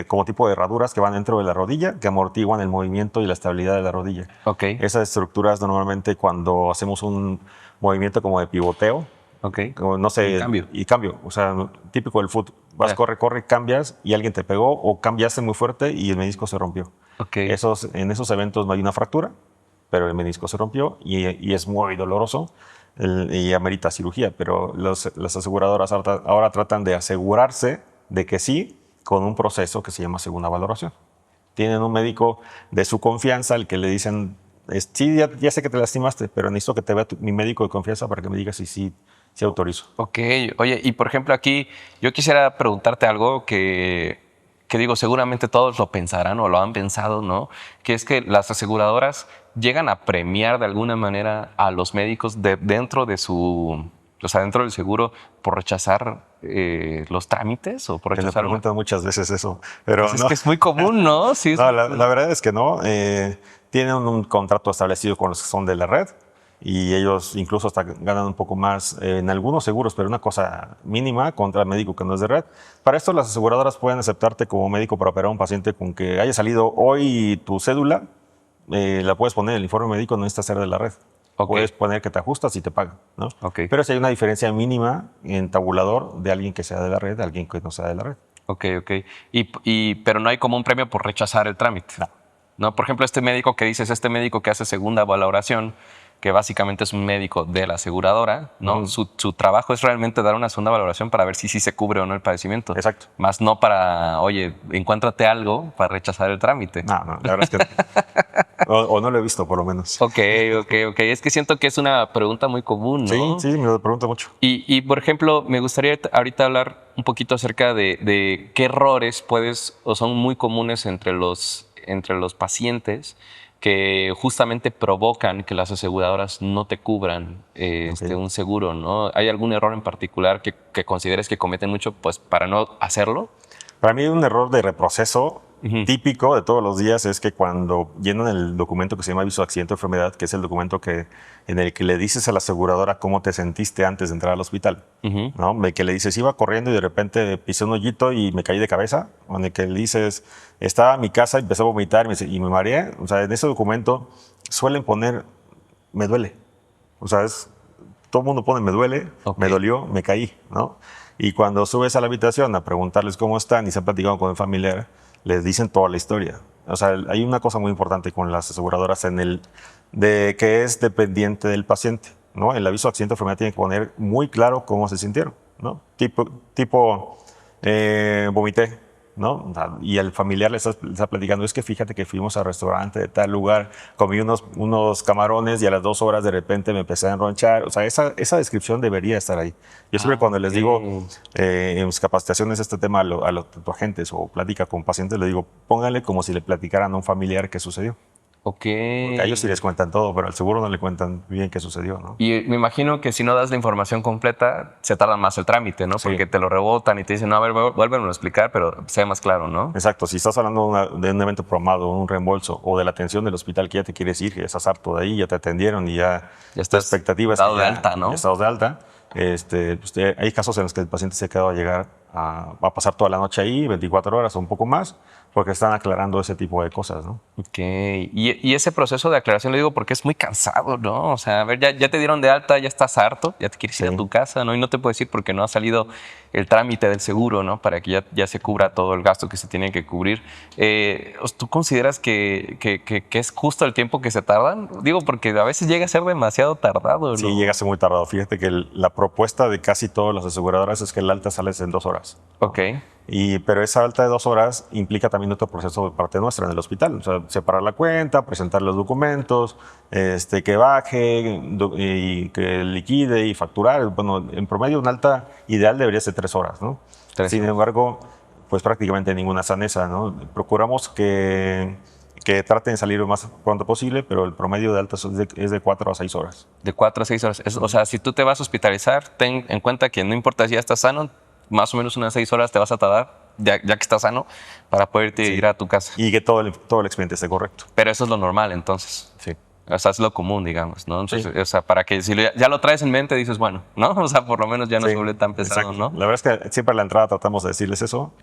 B: como tipo de herraduras que van dentro de la rodilla, que amortiguan el movimiento y la estabilidad de la rodilla.
A: Ok,
B: Esas estructuras normalmente, cuando hacemos un movimiento como de pivoteo,
A: ok.
B: como, no
A: Un
B: sé,
A: cambio.
B: y cambio, o sea, típico del fútbol. Vas,
A: Ya.
B: corre, corre, cambias y alguien te pegó, o cambiaste muy fuerte y el menisco se rompió.
A: Ok.
B: En esos eventos no hay una fractura, pero el menisco se rompió y es muy doloroso y amerita cirugía. Pero las aseguradoras ahora tratan de asegurarse de que sí, con un proceso que se llama segunda valoración. Tienen un médico de su confianza al que le dicen, sí, ya sé que te lastimaste, pero necesito que te vea mi médico de confianza para que me digas si sí autorizo.
A: Ok, oye, y por ejemplo aquí yo quisiera preguntarte algo que digo, seguramente todos lo pensarán o lo han pensado, ¿no? Que es que las aseguradoras llegan a premiar de alguna manera a los médicos dentro de o sea, dentro del seguro por rechazar los trámites o por
B: Me lo
A: rechazar
B: preguntan muchas veces eso, pero
A: Pues es
B: no.
A: que es muy común, ¿no? Sí, es
B: No,
A: muy
B: la
A: común.
B: verdad es que no. Tienen un contrato establecido con los que son de la red, y ellos incluso hasta ganan un poco más en algunos seguros, pero una cosa mínima contra el médico que no es de red. Para esto las aseguradoras pueden aceptarte como médico para operar a un paciente con que haya salido hoy tu cédula, la puedes poner en el informe médico, no necesita ser de la red.
A: Ok.
B: Puedes poner que te ajustas y te pagan, ¿no?
A: Ok.
B: Pero si hay una diferencia mínima en tabulador de alguien que sea de la red, de alguien que no sea de la red.
A: Ok. Pero no hay como un premio por rechazar el trámite. No, por ejemplo, este médico que dices, este médico que hace segunda valoración, que básicamente es un médico de la aseguradora, ¿no? Su trabajo es realmente dar una segunda valoración para ver si sí se cubre o no el padecimiento.
B: Exacto.
A: Más no para, oye, encuéntrate algo para rechazar el trámite.
B: No, la verdad es que no. O no lo he visto, por lo menos.
A: Ok. Es que siento que es una pregunta muy común, ¿no?
B: Sí, me lo pregunto mucho.
A: Y, por ejemplo, me gustaría ahorita hablar un poquito acerca de qué errores o son muy comunes entre los pacientes que justamente provocan que las aseguradoras no te cubran un seguro, ¿no? ¿Hay algún error en particular que consideres que cometen mucho pues, para no hacerlo?
B: Para mí un error de reproceso típico de todos los días es que cuando llenan el documento que se llama aviso de accidente o enfermedad, que es el documento en el que le dices a la aseguradora cómo te sentiste antes de entrar al hospital, ¿no? En el que le dices, iba corriendo y de repente pisé un hoyito y me caí de cabeza, o en el que le dices, estaba en mi casa y empecé a vomitar y me mareé. O sea, en ese documento suelen poner, me duele. O sea, todo el mundo pone, me duele, me dolió, me caí, ¿no? Y cuando subes a la habitación a preguntarles cómo están y se han platicado con el familiar, les dicen toda la historia. O sea, hay una cosa muy importante con las aseguradoras de que es dependiente del paciente, ¿no? El aviso de accidente o enfermedad tiene que poner muy claro cómo se sintieron, ¿no? Vomité, ¿no? O sea, y el familiar le está platicando, es que fíjate que fuimos al restaurante de tal lugar, comí unos camarones y a las 2 horas de repente me empecé a enronchar. O sea, esa descripción debería estar ahí. Yo siempre cuando les digo en mis capacitaciones este tema a los agentes o plática con pacientes, les digo, póngale como si le platicaran a un familiar qué sucedió.
A: Ok.
B: Porque a ellos sí les cuentan todo, pero al seguro no le cuentan bien qué sucedió, ¿no?
A: Y me imagino que si no das la información completa, se tarda más el trámite, ¿no? Porque te lo rebotan y te dicen, no, a ver, vuélvemelo a explicar, pero sea más claro, ¿no?
B: Exacto. Si estás hablando de un evento programado, un reembolso o de la atención del hospital que ya te quieres ir, que ya estás harto de ahí, ya te atendieron y ya
A: estás
B: expectativas
A: dado de alta, ¿no?
B: Ya estás de alta. Hay casos en los que el paciente se ha quedado va a pasar toda la noche ahí, 24 horas o un poco más, porque están aclarando ese tipo de cosas, ¿no?
A: Ok. Y ese proceso de aclaración lo digo porque es muy cansado, ¿no? O sea, a ver, ya te dieron de alta, ya estás harto, ya te quieres ir a tu casa, ¿no? Y no te puedes ir porque no ha salido el trámite del seguro, ¿no? Para que ya se cubra todo el gasto que se tiene que cubrir. ¿Tú consideras que es justo el tiempo que se tardan? Digo, porque a veces llega a ser demasiado tardado, ¿no?
B: Sí, llega a ser muy tardado. Fíjate que la propuesta de casi todas las aseguradoras es que el alta sale en 2 horas.
A: Ok.
B: Pero esa alta de 2 horas implica también otro proceso de parte nuestra en el hospital. O sea, separar la cuenta, presentar los documentos, que baje y que liquide y facturar. Bueno, en promedio un alta ideal debería ser 3 horas, ¿no? Sin embargo, pues prácticamente ninguna saneza, ¿no? Procuramos que traten de salir lo más pronto posible, pero el promedio de altas es de 4 a 6 horas.
A: De 4 a 6 horas. O sea, si tú te vas a hospitalizar, ten en cuenta que no importa si ya estás sano, más o menos unas 6 horas te vas a tardar, ya que estás sano, para poderte ir a tu casa.
B: Y que todo el expediente esté correcto.
A: Pero eso es lo normal, entonces.
B: Sí.
A: O sea, es lo común, digamos, ¿no? Entonces, o sea, para que si ya lo traes en mente, dices, bueno, ¿no? O sea, por lo menos ya no se vuelve tan pesado,
B: exacto.
A: ¿no?
B: La verdad es que siempre a la entrada tratamos de decirles eso,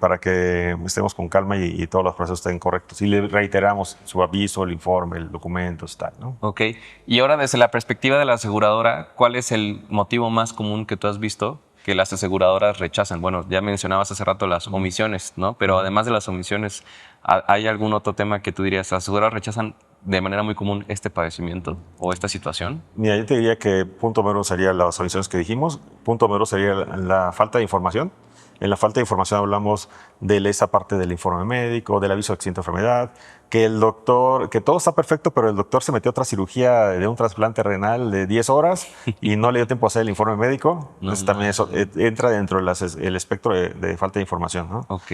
B: para que estemos con calma y todos los procesos estén correctos. Y le reiteramos su aviso, el informe, el documento, tal, ¿no?
A: Ok. Y ahora, desde la perspectiva de la aseguradora, ¿cuál es el motivo más común que tú has visto que las aseguradoras rechazan? Bueno, ya mencionabas hace rato las omisiones, ¿no? Pero además de las omisiones, ¿hay algún otro tema que tú dirías, las aseguradoras rechazan de manera muy común este padecimiento o esta situación?
B: Mira, yo te diría que punto número sería las omisiones que dijimos, punto número sería la falta de información. En la falta de información hablamos de esa parte del informe médico, del aviso de accidente o enfermedad, que el doctor, que todo está perfecto, pero el doctor se metió a otra cirugía de un trasplante renal de 10 horas y no le dio tiempo a hacer el informe médico. Entonces también eso entra dentro del espectro de falta de información, ¿no?
A: Ok.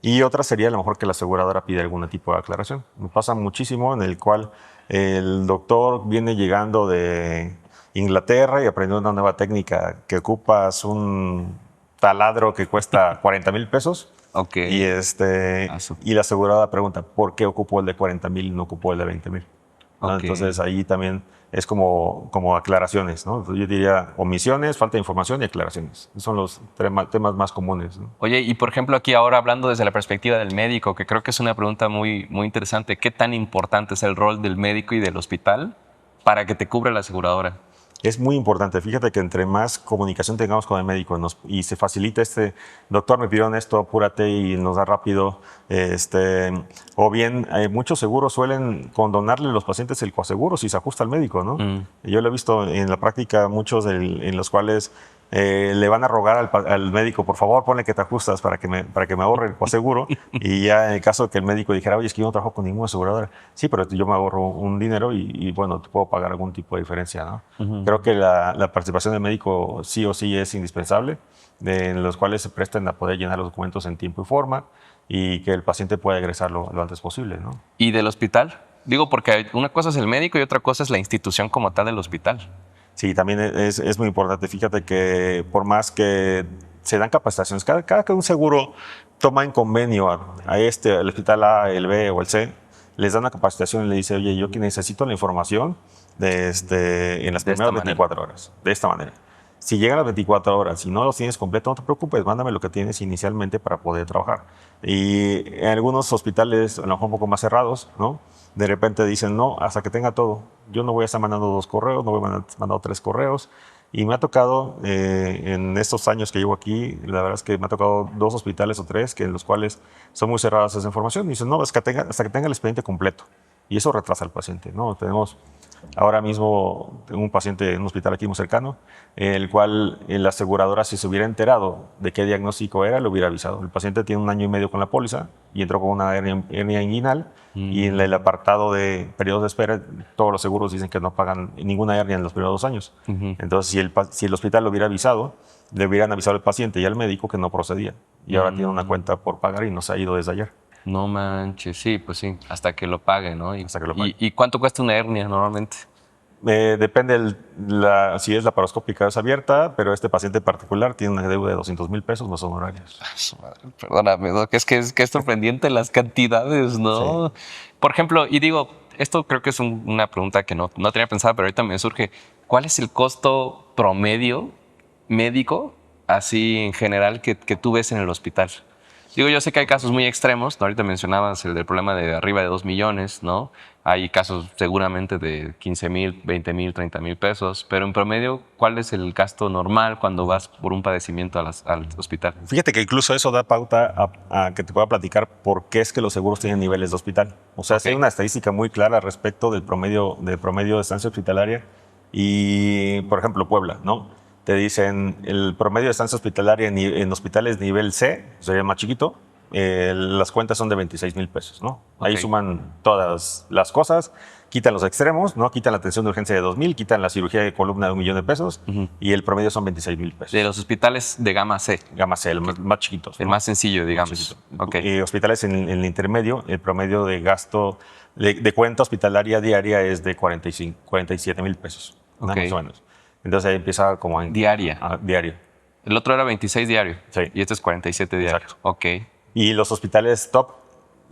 B: Y otra sería a lo mejor que la aseguradora pide algún tipo de aclaración. Me pasa muchísimo en el cual el doctor viene llegando de Inglaterra y aprendiendo una nueva técnica que ocupas un taladro que cuesta 40,000 pesos.
A: Ok.
B: Y la aseguradora pregunta, ¿por qué ocupó el de 40,000 y no ocupó el de 20,000? ¿no?
A: Ok.
B: Entonces ahí también es como aclaraciones, ¿no? Yo diría omisiones, falta de información y aclaraciones. Esos son los temas más comunes, ¿no?
A: Oye, y por ejemplo aquí ahora hablando desde la perspectiva del médico, que creo que es una pregunta muy, muy interesante, ¿qué tan importante es el rol del médico y del hospital para que te cubra la aseguradora?
B: Es muy importante. Fíjate que entre más comunicación tengamos con el médico y se facilita doctor, me pidieron esto, apúrate y nos da rápido. O bien, muchos seguros suelen condonarle a los pacientes el coaseguro si se ajusta al médico, ¿no? Yo lo he visto en la práctica, muchos en los cuales le van a rogar al médico, por favor, ponle que te ajustas para que me ahorre el coaseguro. Y ya en el caso que el médico dijera, oye, es que yo no trabajo con ninguna aseguradora. Sí, pero yo me ahorro un dinero y bueno, te puedo pagar algún tipo de diferencia, ¿no? Creo que la participación del médico sí o sí es indispensable, en los cuales se prestan a poder llenar los documentos en tiempo y forma y que el paciente pueda egresar lo antes posible, ¿no?
A: ¿Y del hospital? Digo, porque una cosa es el médico y otra cosa es la institución como tal del hospital.
B: Sí, también es muy importante. Fíjate que por más que se dan capacitaciones, cada que un seguro toma en convenio al hospital A, el B o el C, les da una capacitación y le dice, oye, yo que necesito la información en las
A: De esta
B: primeras
A: manera.
B: 24 horas, de esta manera. Si llegan las 24 horas y no los tienes completo, no te preocupes, mándame lo que tienes inicialmente para poder trabajar. Y en algunos hospitales, a lo mejor un poco más cerrados, ¿no? De repente dicen, no, hasta que tenga todo. Yo no voy a estar mandando 2 correos, no voy a mandar 3 correos. Y me ha tocado, en estos años que llevo aquí, la verdad es que me ha tocado 2 hospitales o 3 en los cuales son muy cerradas esa información. Y dicen, no, hasta que tenga el expediente completo. Y eso retrasa al paciente, ¿no? Tenemos ahora mismo un paciente en un hospital aquí muy cercano, el cual la aseguradora, si se hubiera enterado de qué diagnóstico era, lo hubiera avisado. El paciente tiene 1 año y medio con la póliza y entró con una hernia inguinal y en el apartado de periodos de espera, todos los seguros dicen que no pagan ninguna hernia en los primeros 2 años. Entonces, si el hospital lo hubiera avisado, le hubieran avisado al paciente y al médico que no procedía. Y ahora tiene una cuenta por pagar y no se ha ido desde ayer.
A: No manches, sí, pues sí, hasta que lo pague, ¿no?
B: Hasta que lo pague.
A: ¿Y cuánto cuesta una hernia normalmente?
B: Depende si es laparoscópica o es abierta, pero este paciente en particular tiene una deuda de 200,000 pesos más honorarios.
A: Su madre, perdóname, ¿no? Que es sorprendente las cantidades, ¿no? Por ejemplo, y digo, esto creo que es una pregunta que no tenía pensada, pero ahorita me surge. ¿Cuál es el costo promedio médico, así en general, que tú ves en el hospital? Digo, yo sé que hay casos muy extremos, ¿no? Ahorita mencionabas el del problema de arriba de 2 millones, ¿no? Hay casos seguramente de 15,000, 20,000, 30,000 pesos, pero en promedio, ¿cuál es el gasto normal cuando vas por un padecimiento al hospital?
B: Fíjate que incluso eso da pauta a que te pueda platicar por qué es que los seguros tienen niveles de hospital. O sea, sí hay una estadística muy clara respecto del promedio de estancia hospitalaria y, por ejemplo, Puebla, ¿no? Te dicen el promedio de estancia hospitalaria en hospitales nivel C, sería más chiquito, las cuentas son de 26,000 pesos, ¿no? Ahí
A: Ok.
B: suman todas las cosas, quitan los extremos, ¿no? Quitan la atención de urgencia de 2,000, quitan la cirugía de columna de 1,000,000 de pesos y el promedio son 26,000 pesos.
A: De los hospitales de gama C,
B: Gama C, el más chiquitos.
A: el
B: ¿no?
A: más sencillo, digamos.
B: chiquito.
A: Ok.
B: Hospitales en el intermedio, el promedio de gasto de cuenta hospitalaria diaria es de 47,000 pesos, ¿no?
A: Ok.
B: Más o menos. Entonces ahí empieza como en...
A: Diaria.
B: Diario.
A: El otro era 26 diario.
B: Sí.
A: Y este es 47 diario.
B: Exacto.
A: Ok.
B: Y los hospitales top,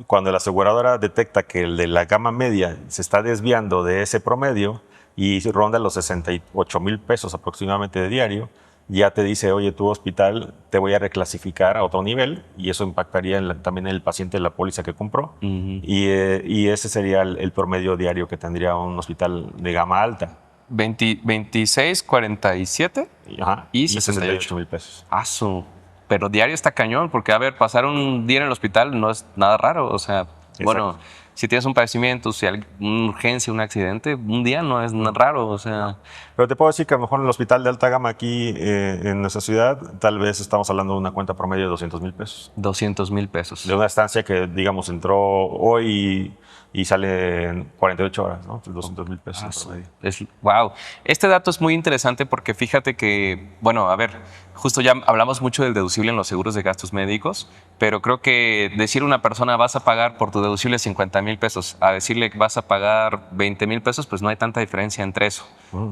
B: cuando la aseguradora detecta que el de la gama media se está desviando de ese promedio y ronda los 68,000 pesos aproximadamente de diario, ya te dice, oye, tu hospital te voy a reclasificar a otro nivel y eso impactaría también en el paciente de la póliza que compró. Y ese sería el promedio diario que tendría un hospital de gama alta.
A: 26, 47
B: Ajá,
A: y
B: y
A: 68
B: 68,000 pesos.
A: Pero diario está cañón, porque a ver, pasar un día en el hospital no es nada raro. O sea, bueno, si tienes un padecimiento, si hay una urgencia, un accidente, un día no es nada raro. O sea,
B: Pero te puedo decir que a lo mejor en el hospital de alta gama aquí en nuestra ciudad, tal vez estamos hablando de una cuenta promedio de 200,000 pesos.
A: 200,000 pesos.
B: De una estancia que, digamos, entró hoy y sale en 48 horas, ¿no? 200,000 pesos en promedio.
A: Wow. Este dato es muy interesante porque fíjate que, bueno, a ver, justo ya hablamos mucho del deducible en los seguros de gastos médicos, pero creo que decir a una persona vas a pagar por tu deducible 50,000 pesos a decirle que vas a pagar 20,000 pesos, pues no hay tanta diferencia entre eso.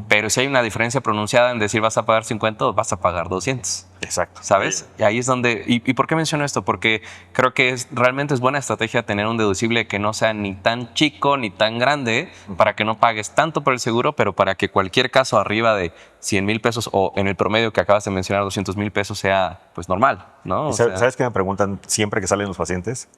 A: Pero si hay una diferencia pronunciada en decir vas a pagar 50 o vas a pagar 200.
B: Exacto.
A: ¿Sabes? Y ahí es donde... ¿Y por qué menciono esto? Porque creo que realmente es buena estrategia tener un deducible que no sea ni tan chico ni tan grande para que no pagues tanto por el seguro, pero para que cualquier caso arriba de 100,000 pesos o en el promedio que acabas de mencionar 200,000 pesos sea pues normal, ¿no? O sea,
B: ¿Sabes qué me preguntan siempre que salen los pacientes?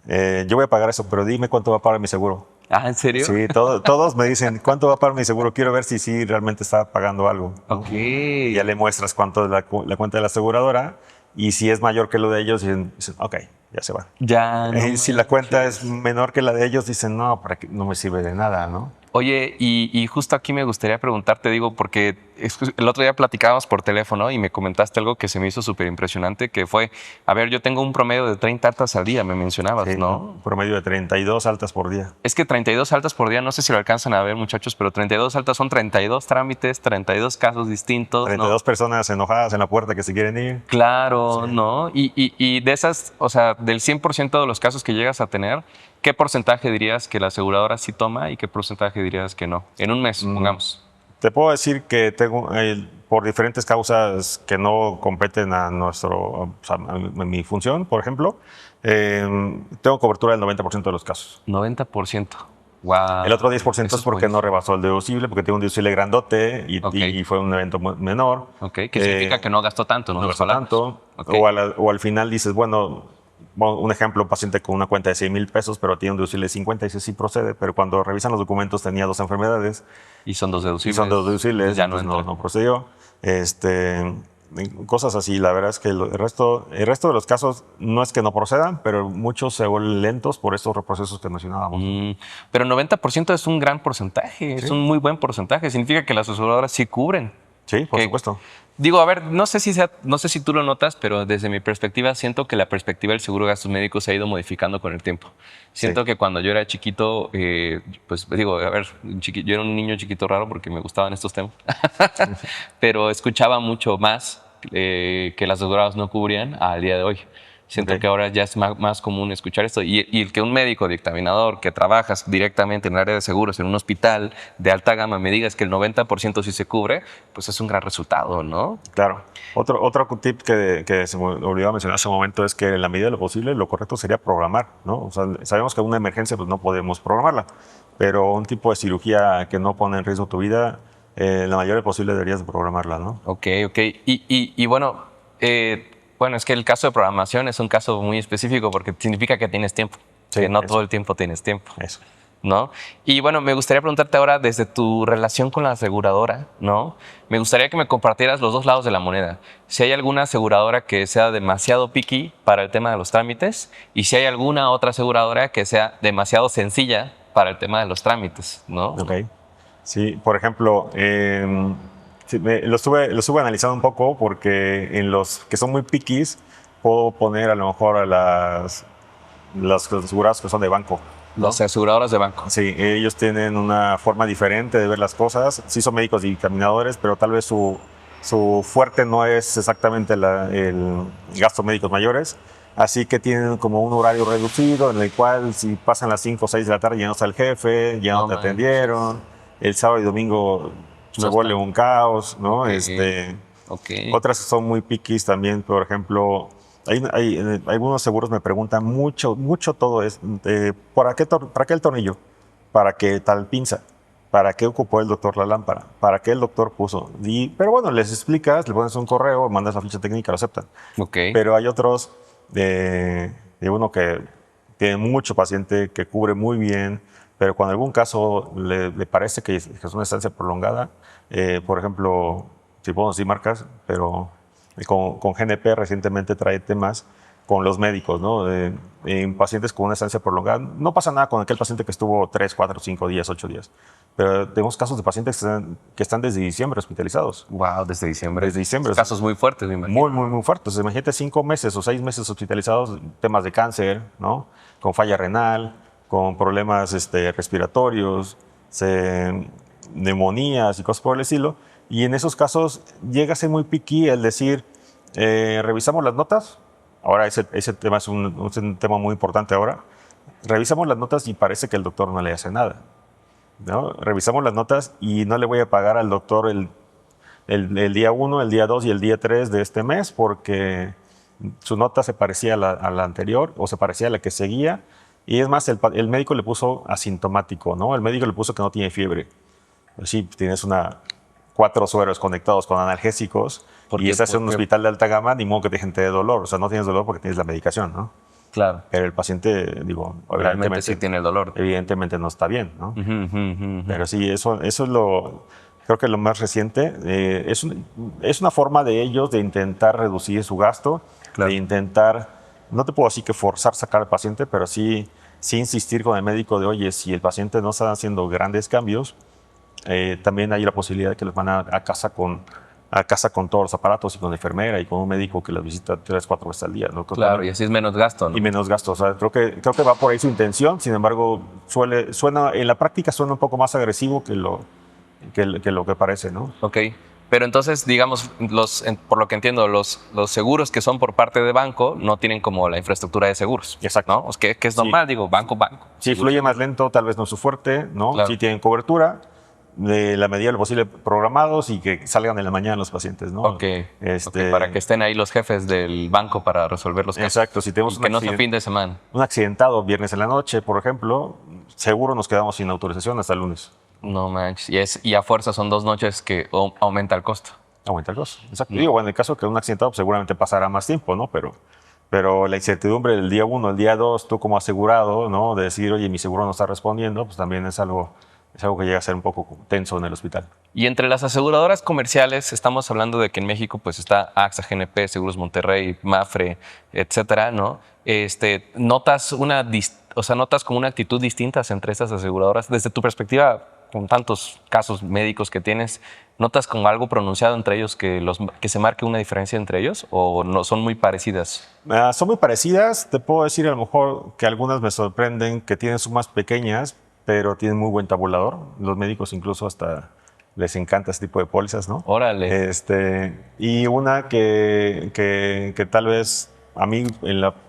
B: Yo voy a pagar eso, pero dime cuánto va a pagar mi seguro.
A: ¿en serio?
B: Sí, todos me dicen, ¿cuánto va a pagar mi seguro? Quiero ver si sí realmente está pagando algo.
A: Ok.
B: Y ya le muestras cuánto es la cuenta de la aseguradora y si es mayor que lo de ellos, dicen, ok, ya se va.
A: Ya.
B: Y si la cuenta es menor que la de ellos, dicen, no, para que no me sirve de nada, ¿no?
A: Oye, y justo aquí me gustaría preguntarte, digo, porque el otro día platicábamos por teléfono y me comentaste algo que se me hizo súper impresionante, que fue, a ver, yo tengo un promedio de 30 altas al día, me mencionabas,
B: Sí,
A: ¿no?
B: un promedio de 32 altas por día.
A: Es que 32 altas por día, no sé si lo alcanzan a ver, muchachos, pero 32 altas son 32 trámites, 32 casos distintos.
B: 32
A: ¿no?
B: personas enojadas en la puerta que se quieren ir.
A: Claro,
B: Sí.
A: ¿no? Y de esas, o sea, del 100% de los casos que llegas a tener, ¿qué porcentaje dirías que la aseguradora sí toma y qué porcentaje dirías que no? En un mes, pongamos.
B: Te puedo decir que tengo, por diferentes causas que no competen a a mi función, por ejemplo, tengo cobertura del 90% de los casos.
A: 90%. Wow.
B: El otro 10%
A: Eso
B: es porque no rebasó el deducible, porque tengo un deducible grandote
A: Ok.
B: y fue un evento menor.
A: Ok, que significa que no gastó tanto, ¿no?
B: No
A: Las
B: gastó
A: palabras.
B: tanto.
A: Ok.
B: O al final dices, bueno, un ejemplo, un paciente con una cuenta de 100,000 pesos, pero tiene un deducible de 50 y dice, sí procede, pero cuando revisan los documentos tenía 2 enfermedades.
A: Y son dos
B: Y
A: deducibles.
B: son deducibles,
A: Ya no
B: pues no,
A: entra.
B: no procedió. Cosas así, la verdad es que el resto de los casos no es que no procedan, pero muchos se vuelven lentos por estos reprocesos que mencionábamos.
A: Pero 90% es un gran porcentaje, es un muy buen porcentaje. Significa que las aseguradoras sí cubren.
B: Sí, por
A: Que-
B: supuesto.
A: Digo, a ver, no sé si tú lo notas, pero desde mi perspectiva siento que la perspectiva del seguro de gastos médicos se ha ido modificando con el tiempo. Siento
B: Sí.
A: que cuando yo era chiquito, pues digo, a ver, yo era un niño chiquito raro porque me gustaban estos temas, pero escuchaba mucho más que las aseguradoras no cubrían al día de hoy. Siento
B: Ok.
A: que ahora ya es más común escuchar esto. Y el que un médico dictaminador que trabajas directamente en el área de seguros en un hospital de alta gama me digas que el 90% sí se cubre, pues es un gran resultado, ¿no?
B: Claro. Otro tip que se me olvidó mencionar hace un momento es que en la medida de lo posible lo correcto sería programar, ¿no? O sea, sabemos que una emergencia pues no podemos programarla, pero un tipo de cirugía que no pone en riesgo tu vida, la mayoría posible deberías de programarla, ¿no?
A: Ok. Y bueno, bueno, es que el caso de programación es un caso muy específico porque significa que tienes tiempo,
B: Sí,
A: que no
B: eso.
A: todo el tiempo tienes tiempo.
B: Eso.
A: ¿No? Y bueno, me gustaría preguntarte ahora desde tu relación con la aseguradora, ¿no? Me gustaría que me compartieras los dos lados de la moneda. Si hay alguna aseguradora que sea demasiado picky para el tema de los trámites y si hay alguna otra aseguradora que sea demasiado sencilla para el tema de los trámites, ¿no?
B: Ok. Sí, por ejemplo, sí, lo estuve analizando un poco porque en los que son muy piquis puedo poner a lo mejor a las aseguradoras que son de banco.
A: Las aseguradoras de banco.
B: Sí, ellos tienen una forma diferente de ver las cosas. Sí son médicos dictaminadores, pero tal vez su fuerte no es exactamente el gasto médicos mayores. Así que tienen como un horario reducido en el cual si pasan las 5 o 6 de la tarde ya no está el jefe, ya no
A: No
B: te
A: manches.
B: atendieron. El sábado y domingo se
A: No
B: vuelve
A: está.
B: un caos, ¿no?
A: Ok. Ok.
B: Otras que son muy piquis también, por ejemplo, algunos seguros me preguntan mucho todo es, ¿para qué el tornillo? ¿Para qué tal pinza? ¿Para qué ocupó el doctor la lámpara? ¿Para qué el doctor puso? Pero bueno, les explicas, le pones un correo, mandas la ficha técnica, lo aceptan.
A: Ok.
B: Pero hay otros de uno que tiene mucho paciente, que cubre muy bien, pero cuando en algún caso le parece que es una estancia prolongada, por ejemplo, si puedo decir marcas, pero con GNP recientemente trae temas con los médicos, ¿no? En pacientes con una estancia prolongada. No pasa nada con aquel paciente que estuvo 3, 4, 5 días, 8 días. Pero tenemos casos de pacientes que están desde diciembre hospitalizados.
A: Wow, desde diciembre.
B: Desde diciembre.
A: Casos muy fuertes, me imagino.
B: Muy fuertes. Imagínate 5 meses o 6 meses hospitalizados, temas de cáncer, ¿no? Con falla renal, con problemas respiratorios, neumonías y cosas por el estilo. Y en esos casos llega a ser muy picky el decir, Revisamos las notas. Ahora ese tema es un tema muy importante ahora. Revisamos las notas y parece que el doctor no le hace nada, ¿no? Revisamos las notas y no le voy a pagar al doctor el día 1, el día 2 y el día 3 de este mes porque su nota se parecía a la anterior o se parecía a la que seguía. Y es más, el médico le puso asintomático, ¿no? El médico le puso que no tiene fiebre. Pues sí, tienes 4 sueros conectados con analgésicos y estás en un hospital de alta gama, ni modo que te dejen de dolor. O sea, no tienes dolor porque tienes la medicación, ¿no?
A: Claro.
B: Pero el paciente, digo,
A: Realmente sí tiene el dolor.
B: Evidentemente no está bien, ¿no?
A: Ujú.
B: Pero sí, eso es creo que lo más reciente. Es una forma de ellos de intentar reducir su gasto,
A: Claro.
B: de intentar, no te puedo decir que forzar sacar al paciente, pero sí insistir con el médico de, oye, si el paciente no está haciendo grandes cambios, también hay la posibilidad de que les van a casa con todos los aparatos y con la enfermera y con un médico que las visita 3, 4 veces al día, ¿no?
A: Claro, y así es menos gasto, ¿no?
B: Y menos gasto. O sea, creo que va por ahí su intención. Sin embargo, en la práctica suena un poco más agresivo que lo que parece, ¿no?
A: Ok. Pero entonces, digamos, por lo que entiendo, los seguros que son por parte de banco no tienen como la infraestructura de seguros.
B: Exacto.
A: ¿No? Que es normal, digo, banco.
B: Sí,
A: Seguros.
B: fluye más lento, tal vez no es su fuerte, ¿no?
A: Claro.
B: Sí tienen cobertura, de la medida de lo posible programados y que salgan en la mañana los pacientes, ¿no?
A: Ok. Para que estén ahí los jefes del banco para resolver los casos.
B: Exacto. Si tenemos
A: Y que no sea fin de semana.
B: un accidentado viernes en la noche, por ejemplo, seguro nos quedamos sin autorización hasta el lunes.
A: No manches. Y a fuerza son 2 noches que aumenta el costo.
B: Aumenta el costo. Exacto. Digo, bueno, en el caso que un accidentado pues, seguramente pasará más tiempo, ¿no? Pero la incertidumbre del día 1, el día 2, tú como asegurado, ¿no? De decir, oye, mi seguro no está respondiendo, pues también es algo que llega a ser un poco tenso en el hospital.
A: Y entre las aseguradoras comerciales, estamos hablando de que en México pues está AXA, GNP, Seguros Monterrey, Mafre, etcétera, ¿no? ¿Notas como una actitud distinta entre estas aseguradoras? Desde tu perspectiva, con tantos casos médicos que tienes, ¿notas como algo pronunciado entre ellos que se marque una diferencia entre ellos o no son muy parecidas?
B: Son muy parecidas. Te puedo decir a lo mejor que algunas me sorprenden que tienen sumas pequeñas, pero tienen muy buen tabulador. Los médicos incluso hasta les encanta este tipo de pólizas, ¿no?
A: Órale.
B: Y una que tal vez a mí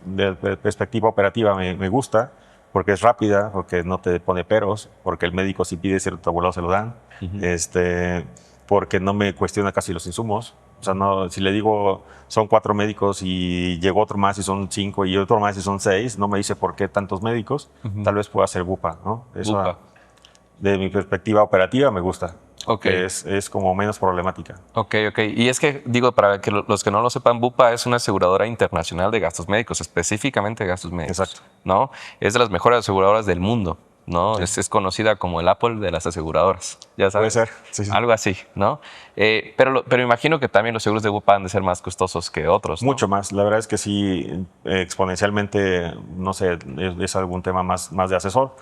B: de perspectiva operativa me gusta, porque es rápida, porque no te pone peros, porque el médico si pide cierto tabulado se lo dan, porque no me cuestiona casi los insumos. O sea, no, si le digo son 4 médicos y llegó otro más y son 5 y otro más y son 6, no me dice por qué tantos médicos. Tal vez pueda ser Bupa, ¿no? Eso,
A: Bupa.
B: de mi perspectiva operativa me gusta.
A: Ok.
B: Es como menos problemática.
A: Ok. Y es que, digo, para que los que no lo sepan, Bupa es una aseguradora internacional de gastos médicos, específicamente de gastos médicos.
B: Exacto.
A: ¿No? Es de las mejores aseguradoras del mundo, ¿no?
B: Sí.
A: Es conocida como el Apple de las aseguradoras. Ya sabes.
B: Puede ser. Sí.
A: Algo así, ¿no? Pero imagino que también los seguros de Bupa han de ser más costosos que otros, ¿no?
B: Mucho más. La verdad es que sí, exponencialmente, no sé, es algún tema más de asesor,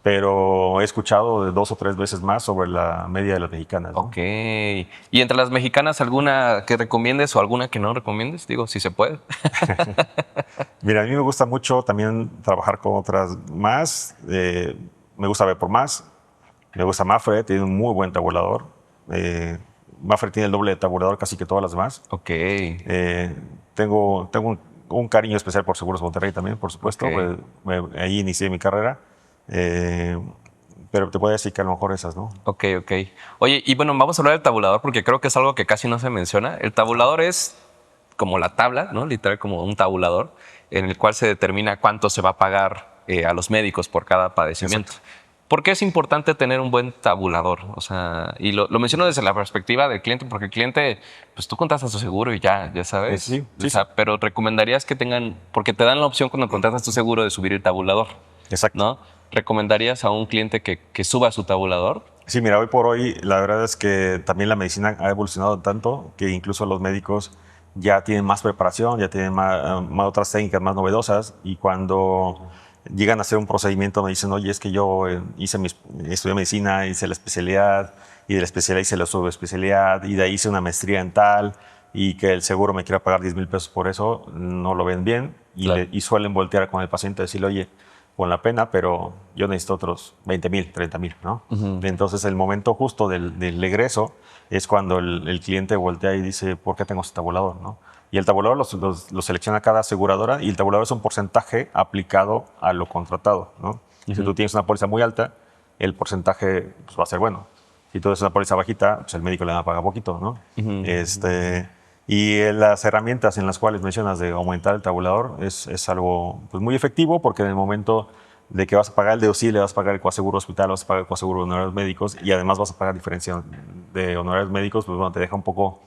B: pero he escuchado de 2 o 3 veces más sobre la media de las mexicanas, ¿no?
A: Ok. ¿Y entre las mexicanas alguna que recomiendes o alguna que no recomiendes? Digo, si se puede.
B: Mira, a mí me gusta mucho también trabajar con otras más. Me gusta ver por más. Me gusta Mafre, tiene un muy buen tabulador. Mafre tiene el doble de tabulador casi que todas las demás.
A: Ok.
B: Tengo un cariño especial por Seguros Monterrey también, por supuesto.
A: Ok.
B: Ahí inicié mi carrera. Pero te puedo decir que a lo mejor esas, ¿no?
A: Ok. Oye, y bueno, vamos a hablar del tabulador porque creo que es algo que casi no se menciona. El tabulador es como la tabla, ¿no? Literal como un tabulador en el cual se determina cuánto se va a pagar a los médicos por cada padecimiento.
B: Exacto.
A: ¿Por qué es importante tener un buen tabulador? O sea, y lo menciono desde la perspectiva del cliente, porque el cliente, pues tú contratas tu seguro y ya sabes.
B: Sí.
A: O sea, pero recomendarías que tengan, porque te dan la opción cuando contratas tu seguro de subir el tabulador.
B: Exacto.
A: ¿No? ¿Recomendarías a un cliente que suba su tabulador?
B: Sí, mira, hoy por hoy la verdad es que también la medicina ha evolucionado tanto que incluso los médicos ya tienen más preparación, ya tienen más otras técnicas más novedosas y cuando llegan a hacer un procedimiento me dicen, oye, es que yo estudié medicina, hice la especialidad y de la especialidad hice la subespecialidad y de ahí hice una maestría en tal y que el seguro me quiera pagar 10,000 pesos por eso, no lo ven bien y,
A: Claro.
B: y suelen voltear con el paciente y decirle, oye, con la pena, pero yo necesito otros 20,000, 30,000, ¿no? Entonces el momento justo del egreso es cuando el cliente voltea y dice, ¿por qué tengo este tabulador, no? Y el tabulador lo selecciona cada aseguradora y el tabulador es un porcentaje aplicado a lo contratado, ¿no? Si tú tienes una póliza muy alta, el porcentaje pues, va a ser bueno. Si tú tienes una póliza bajita, pues el médico le va a pagar poquito, ¿no? Y las herramientas en las cuales mencionas de aumentar el tabulador es algo pues, muy efectivo porque en el momento de que vas a pagar el deducible, vas a pagar el coaseguro hospital, vas a pagar el coaseguro de honorarios médicos y además vas a pagar diferencia de honorarios médicos, pues bueno, te deja un poco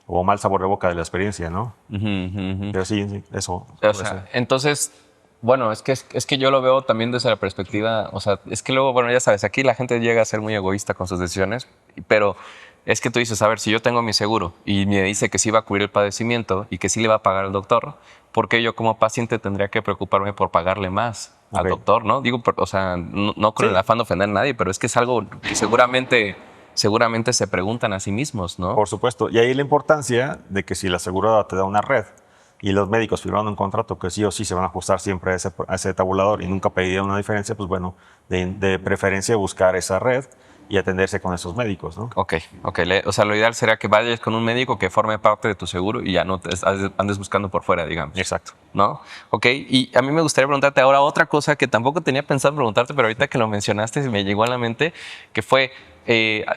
B: o mal sabor de boca de la experiencia, ¿no? Pero sí, eso.
A: O sea, entonces, bueno, es que yo lo veo también desde la perspectiva, o sea, es que luego, bueno, ya sabes, aquí la gente llega a ser muy egoísta con sus decisiones, pero es que tú dices, a ver, si yo tengo mi seguro y me dice que sí va a cubrir el padecimiento y que sí le va a pagar el doctor, ¿por qué yo como paciente tendría que preocuparme por pagarle más al doctor, no? Digo, o sea, no con el afán de ofender a nadie, pero es que es algo que seguramente se preguntan a sí mismos, ¿no?
B: Por supuesto. Y ahí la importancia de que si la aseguradora te da una red y los médicos firmaron un contrato que sí o sí se van a ajustar siempre a ese tabulador y nunca pedirían una diferencia, pues bueno, de preferencia buscar esa red y atenderse con esos médicos, ¿no?
A: Ok. O sea, lo ideal sería que vayas con un médico que forme parte de tu seguro y ya no te andes buscando por fuera, digamos.
B: Exacto.
A: ¿No? Ok, y a mí me gustaría preguntarte ahora otra cosa que tampoco tenía pensado preguntarte, pero ahorita que lo mencionaste me llegó a la mente, que fue,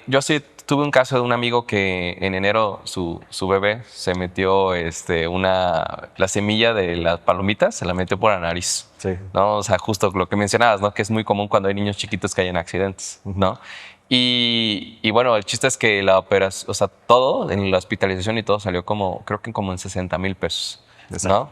A: yo sí tuve un caso de un amigo que en enero su bebé se metió la semilla de las palomitas, se la metió por la nariz.
B: Sí.
A: ¿No? O sea, justo lo que mencionabas, ¿no? Que es muy común cuando hay niños chiquitos que hay en accidentes, ¿no? Y bueno, el chiste es que la operación, o sea, todo en la hospitalización y todo salió creo que como en 60,000 pesos, ¿no?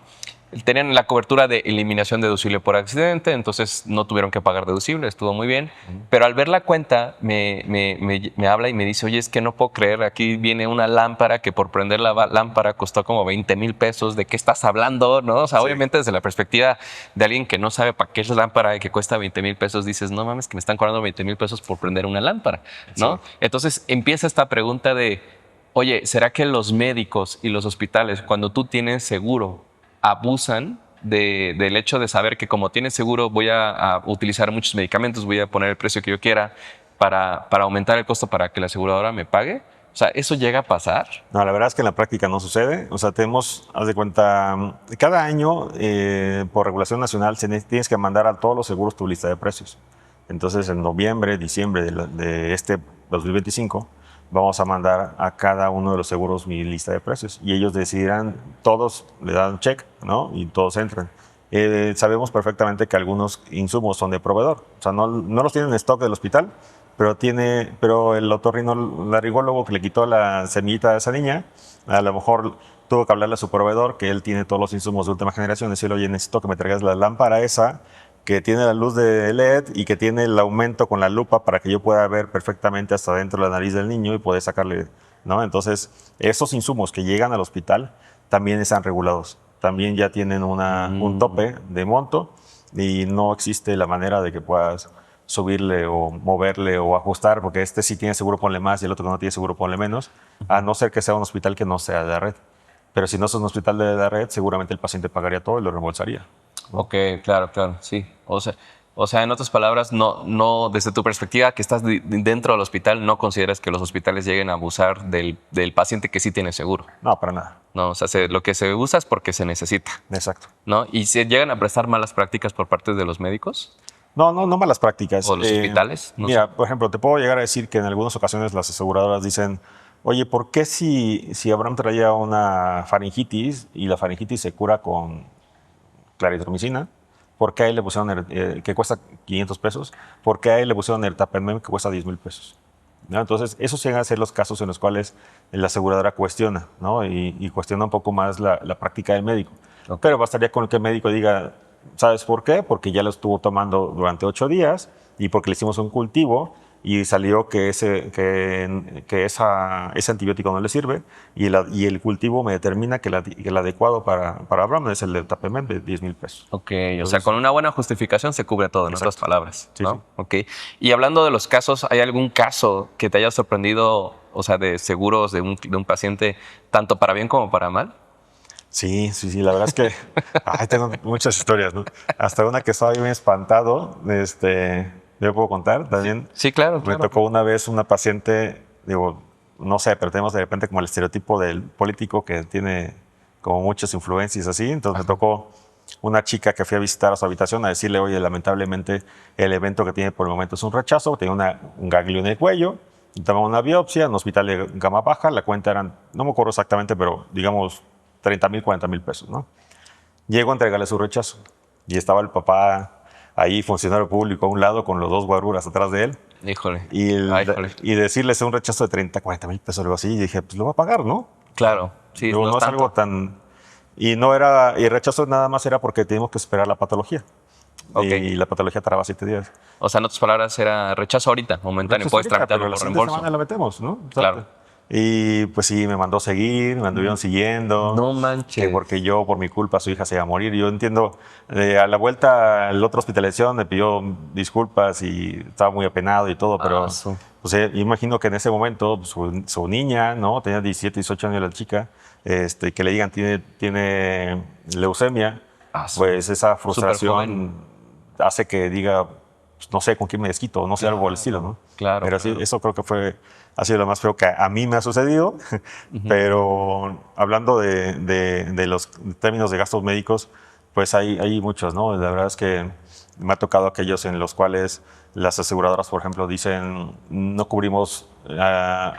A: Tenían la cobertura de eliminación deducible por accidente, entonces no tuvieron que pagar deducible, estuvo muy bien. Pero al ver la cuenta, me habla y me dice, oye, es que no puedo creer, aquí viene una lámpara que por prender la lámpara costó como 20,000 pesos, ¿de qué estás hablando? ¿No? O sea, obviamente desde la perspectiva de alguien que no sabe para qué es la lámpara y que cuesta 20,000 pesos, dices, no mames, que me están cobrando 20,000 pesos por prender una lámpara, ¿no? Sí. Entonces empieza esta pregunta de, oye, ¿será que los médicos y los hospitales, cuando tú tienes seguro, abusan del hecho de saber que como tienes seguro voy a utilizar muchos medicamentos, voy a poner el precio que yo quiera para aumentar el costo para que la aseguradora me pague? O sea, ¿eso llega a pasar?
B: No, la verdad es que en la práctica no sucede. O sea, haz de cuenta, cada año, por regulación nacional, tienes que mandar a todos los seguros tu lista de precios. Entonces, en noviembre, diciembre de este 2025, vamos a mandar a cada uno de los seguros mi lista de precios. Y ellos decidirán, todos le dan check, ¿no? Y todos entran. Sabemos perfectamente que algunos insumos son de proveedor. O sea, no los tienen en stock del hospital, pero el otorrinolaringólogo que le quitó la semillita a esa niña, a lo mejor tuvo que hablarle a su proveedor, que él tiene todos los insumos de última generación, decirle, oye, necesito que me traigas la lámpara esa, que tiene la luz de LED y que tiene el aumento con la lupa para que yo pueda ver perfectamente hasta dentro de la nariz del niño y poder sacarle, ¿no? Entonces, esos insumos que llegan al hospital también están regulados. También ya tienen un tope de monto y no existe la manera de que puedas subirle o moverle o ajustar, porque este sí tiene seguro, ponle más, y el otro que no tiene seguro, ponle menos, a no ser que sea un hospital que no sea de la red. Pero si no es un hospital de la red, seguramente el paciente pagaría todo y lo reembolsaría.
A: Ok, claro, sí. O sea, en otras palabras, no, desde tu perspectiva que estás dentro del hospital, no consideras que los hospitales lleguen a abusar del paciente que sí tiene seguro.
B: No, para nada.
A: No, o sea, lo que se usa es porque se necesita.
B: Exacto.
A: ¿No? ¿Y se llegan a prestar malas prácticas por parte de los médicos?
B: No malas prácticas.
A: ¿O los hospitales? No
B: mira,
A: sé.
B: por ejemplo, te puedo llegar a decir que en algunas ocasiones las aseguradoras dicen, oye, ¿por qué si Abraham traía una faringitis y la faringitis se cura con claritromicina, ¿por qué a él le pusieron, que cuesta 500 pesos? ¿Por qué a él le pusieron el Tapemem que cuesta 10,000 pesos? ¿No? Entonces, esos llegan a ser los casos en los cuales la aseguradora cuestiona, ¿no? Y cuestiona un poco más la práctica del médico. Okay. Pero bastaría con que el médico diga, ¿sabes por qué? Porque ya lo estuvo tomando durante 8 días y porque le hicimos un cultivo y salió que ese antibiótico no le sirve y el cultivo me determina que el adecuado para Abraham es el del Tapemem de 10,000 pesos.
A: Ok, entonces, o sea, con una buena justificación se cubre todo, en
B: exacto.
A: otras palabras, ¿no?
B: Sí.
A: Ok. Y hablando de los casos, ¿hay algún caso que te haya sorprendido, o sea, de seguros de un paciente, tanto para bien como para mal?
B: Sí, la verdad es que tengo muchas historias, ¿no? Hasta una que estaba bien espantado, ¿yo puedo contar también?
A: Sí, claro.
B: Me tocó una vez una paciente, digo, no sé, pero tenemos de repente como el estereotipo del político que tiene como muchas influencias así. Entonces me tocó una chica que fui a visitar a su habitación a decirle, oye, lamentablemente el evento que tiene por el momento es un rechazo, tiene un ganglio en el cuello, tomamos una biopsia en un hospital de gama baja, la cuenta eran, no me acuerdo exactamente, pero digamos 30,000, 40,000 pesos, ¿no? Llego a entregarle su rechazo y estaba el papá ahí, funcionario público a un lado con los dos guaruras atrás de él.
A: Híjole.
B: Híjole. Y decirles un rechazo de 30, 40,000 pesos, algo así, y dije, pues lo voy a pagar, ¿no?
A: Claro. Sí,
B: Digo, no es algo tan... Y no era, y el rechazo nada más era porque teníamos que esperar la patología. Y la patología tardaba 7 días.
A: O sea, en otras palabras, era rechazo ahorita, momentáneo.
B: Rechazo
A: Puedes
B: ahorita,
A: tramitarlo
B: pero la
A: por
B: siguiente
A: reembolso.
B: semana la metemos, ¿no?
A: Claro.
B: Y pues sí, me mandó seguir, me anduvieron siguiendo.
A: No manches.
B: Que porque yo, por mi culpa, su hija se iba a morir. Yo entiendo, a la vuelta, la otra hospitalización me pidió disculpas y estaba muy apenado y todo, pero pues, imagino que en ese momento pues, su niña, ¿no? Tenía 17, 18 años la chica, que le digan tiene leucemia, pues esa frustración hace que diga, pues, no sé con quién me desquito, no sé, algo por el estilo, ¿no?
A: Claro.
B: Pero sí, eso creo que ha sido lo más feo que a mí me ha sucedido. Pero hablando de los términos de gastos médicos, pues hay muchos, ¿no? La verdad es que me ha tocado aquellos en los cuales las aseguradoras, por ejemplo, dicen no cubrimos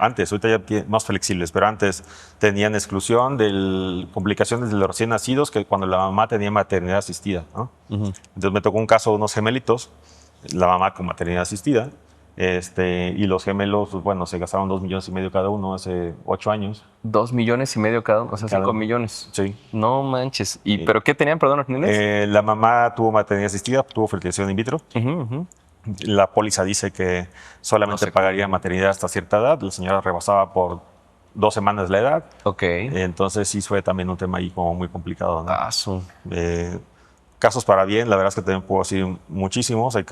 B: antes, ahorita ya más flexibles, pero antes tenían exclusión de complicaciones de los recién nacidos que cuando la mamá tenía maternidad asistida, ¿no? Entonces me tocó un caso de unos gemelitos, la mamá con maternidad asistida, y los gemelos, bueno, se gastaron 2,5 millones cada uno hace 8 años.
A: 2,5 millones cada uno, o sea, 5 millones.
B: Sí.
A: No manches. ¿Pero qué tenían, perdón, los niños?
B: La mamá tuvo maternidad asistida, tuvo fertilización in vitro. La póliza dice que solamente pagaría maternidad hasta cierta edad. La señora rebasaba por 2 semanas la edad.
A: Ok.
B: Entonces sí fue también un tema ahí como muy complicado, ¿no? Casos para bien, la verdad es que también puedo decir muchísimos. Hay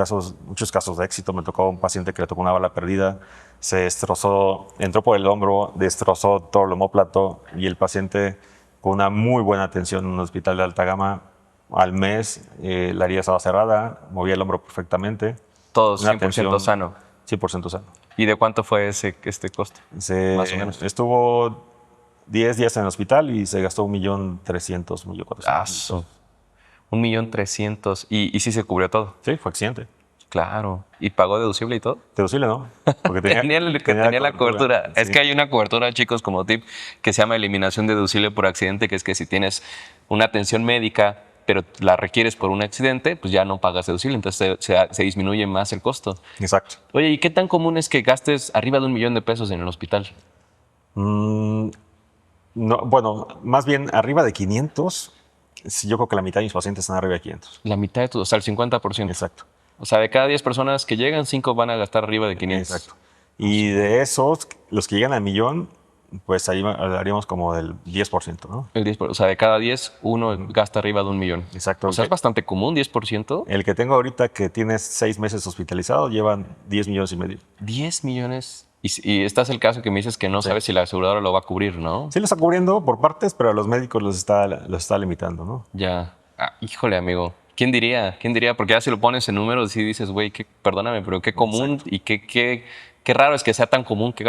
B: muchos casos de éxito. Me tocó un paciente que le tocó una bala perdida, se destrozó, entró por el hombro, destrozó todo el omóplato y el paciente con una muy buena atención en un hospital de alta gama, al mes la herida estaba cerrada, movía el hombro perfectamente.
A: Todo 100% sano.
B: 100% sano.
A: ¿Y de cuánto fue este costo?
B: Más o menos. Estuvo 10 días en el hospital y se gastó 1,300,000, 1,400,000.
A: 1,300,000. ¿Y sí se cubrió todo?
B: Sí, fue accidente.
A: Claro. ¿Y pagó deducible y todo?
B: Deducible, ¿no?
A: Porque tenía la cobertura. Sí. Es que hay una cobertura, chicos, como tip, que se llama eliminación deducible por accidente, que es que si tienes una atención médica, pero la requieres por un accidente, pues ya no pagas deducible, entonces se disminuye más el costo.
B: Exacto.
A: Oye, ¿y qué tan común es que gastes arriba de 1 millón de pesos en el hospital?
B: No, bueno, más bien arriba de 500. Sí, yo creo que la mitad de mis pacientes están arriba de 500.
A: La mitad de o sea, el 50%.
B: Exacto.
A: O sea, de cada 10 personas que llegan, 5 van a gastar arriba de 500.
B: Exacto. Y de esos, los que llegan al millón, pues ahí hablaríamos como del 10%, ¿no?
A: El 10%, o sea, de cada 10, uno gasta arriba de 1 millón.
B: Exacto.
A: O sea, es bastante común, 10%.
B: El que tengo ahorita, que tiene 6 meses hospitalizado, llevan 10,5 millones.
A: 10 millones. Y este es el caso que me dices que no sabes si la aseguradora lo va a cubrir, ¿no?
B: Sí lo está cubriendo por partes, pero a los médicos los está limitando, ¿no?
A: Ya. Híjole, amigo. ¿Quién diría? ¿Quién diría? Porque ya si lo pones en números y dices, güey, perdóname, pero qué común. Exacto. Y qué raro es que sea tan común que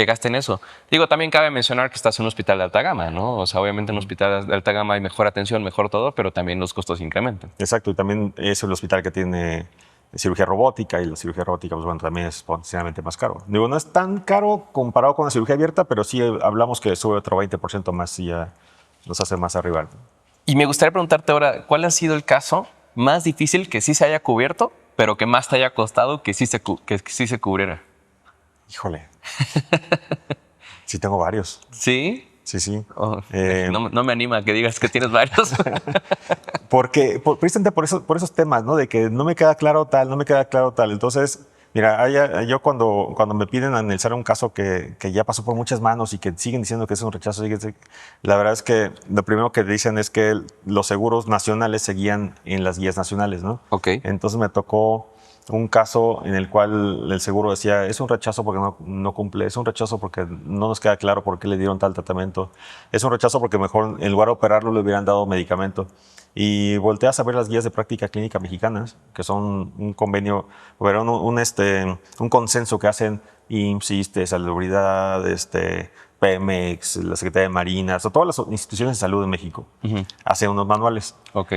A: gasten eso. Digo, también cabe mencionar que estás en un hospital de alta gama, ¿no? O sea, obviamente en un hospital de alta gama hay mejor atención, mejor todo, pero también los costos incrementan.
B: Exacto, y también es el hospital que tiene cirugía robótica, y la cirugía robótica, pues bueno, también es potencialmente más caro. Digo, no es tan caro comparado con la cirugía abierta, pero sí hablamos que sube otro 20% más y ya nos hace más arriba.
A: Y me gustaría preguntarte ahora, ¿cuál ha sido el caso más difícil que sí se haya cubierto, pero que más te haya costado que sí se cubriera?
B: Híjole. Sí, tengo varios.
A: ¿Sí?
B: Sí, sí.
A: Oh, no me anima a que digas que tienes varios.
B: Precisamente por esos temas, ¿no? De que no me queda claro tal, no me queda claro tal. Entonces, mira, yo cuando me piden analizar un caso que ya pasó por muchas manos y que siguen diciendo que es un rechazo, la verdad es que lo primero que dicen es que los seguros nacionales seguían en las guías nacionales, ¿no?
A: Ok.
B: Entonces me tocó un caso en el cual el seguro decía, es un rechazo porque no cumple, es un rechazo porque no nos queda claro por qué le dieron tal tratamiento, es un rechazo porque mejor en lugar de operarlo le hubieran dado medicamento. Y volteas a ver las guías de práctica clínica mexicanas, que son un convenio, un consenso que hacen IMSS, Salubridad, Pemex, la Secretaría de Marina, o sea, todas las instituciones de salud en México hacen unos manuales.
A: Ok.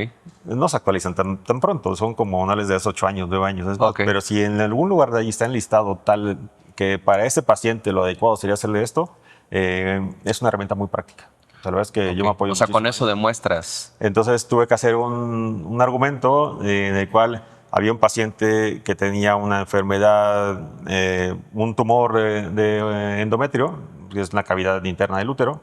B: No se actualizan tan pronto, son como manuales de hace 8 años, 9 años. Es más,
A: Ok.
B: pero si en algún lugar de ahí está enlistado tal que para este paciente lo adecuado sería hacerle esto, es una herramienta muy práctica. O sea, la verdad es que yo me apoyo
A: O sea, con
B: muchísimo.
A: eso demuestras.
B: Entonces tuve que hacer un argumento en el cual había un paciente que tenía una enfermedad, un tumor de endometrio, que es la cavidad interna del útero,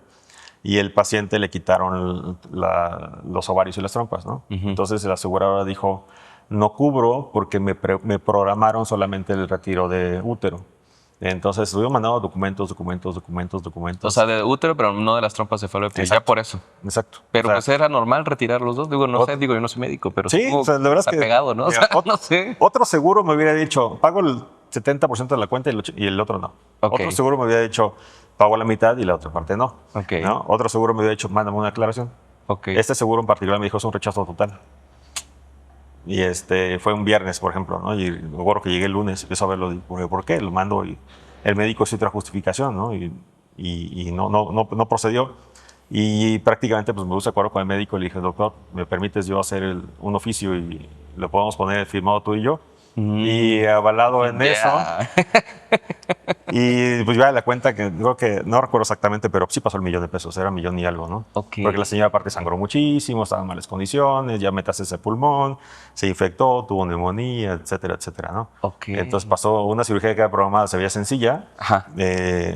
B: y el paciente le quitaron los ovarios y las trompas, ¿no? Entonces la aseguradora dijo, no cubro porque me programaron solamente el retiro de útero. Entonces estuvimos mandando documentos.
A: O sea, de útero, pero no de las trompas de falopio. Ya
B: Exacto.
A: por eso.
B: Exacto.
A: Pero
B: O sea,
A: pues era normal retirar los dos. Digo, no sé, digo, yo no soy médico, pero
B: sí,
A: supongo
B: o sea, la verdad es
A: está
B: que
A: pegado, ¿no? O
B: mira,
A: sea, no sé.
B: otro seguro me hubiera dicho, pago el 70% de la cuenta y el otro no.
A: Ok.
B: Otro seguro me hubiera dicho, pago la mitad y la otra parte no.
A: Ok.
B: ¿No? Otro seguro me hubiera dicho, mándame una aclaración.
A: Ok.
B: Este seguro en particular me dijo, es un rechazo total. Y fue un viernes, por ejemplo, ¿no? Y me acuerdo que llegué el lunes, empiezo a verlo, ¿por qué? Lo mando y el médico hizo otra justificación, ¿no? Y no procedió. Y prácticamente pues me puse de acuerdo con el médico y le dije, doctor, ¿me permites yo hacer un oficio y lo podemos poner firmado tú y yo? Y avalado en eso.
A: Ya.
B: Y pues ya la cuenta que creo que no recuerdo exactamente, pero sí pasó el $1,000,000, era 1,000,000 y algo, ¿no?
A: Ok.
B: Porque la señora aparte sangró muchísimo, estaba en malas condiciones, ya metástasis de pulmón, se infectó, tuvo neumonía, etcétera, etcétera, ¿no?
A: Ok.
B: Entonces pasó una cirugía que era programada, se veía sencilla,
A: Ajá.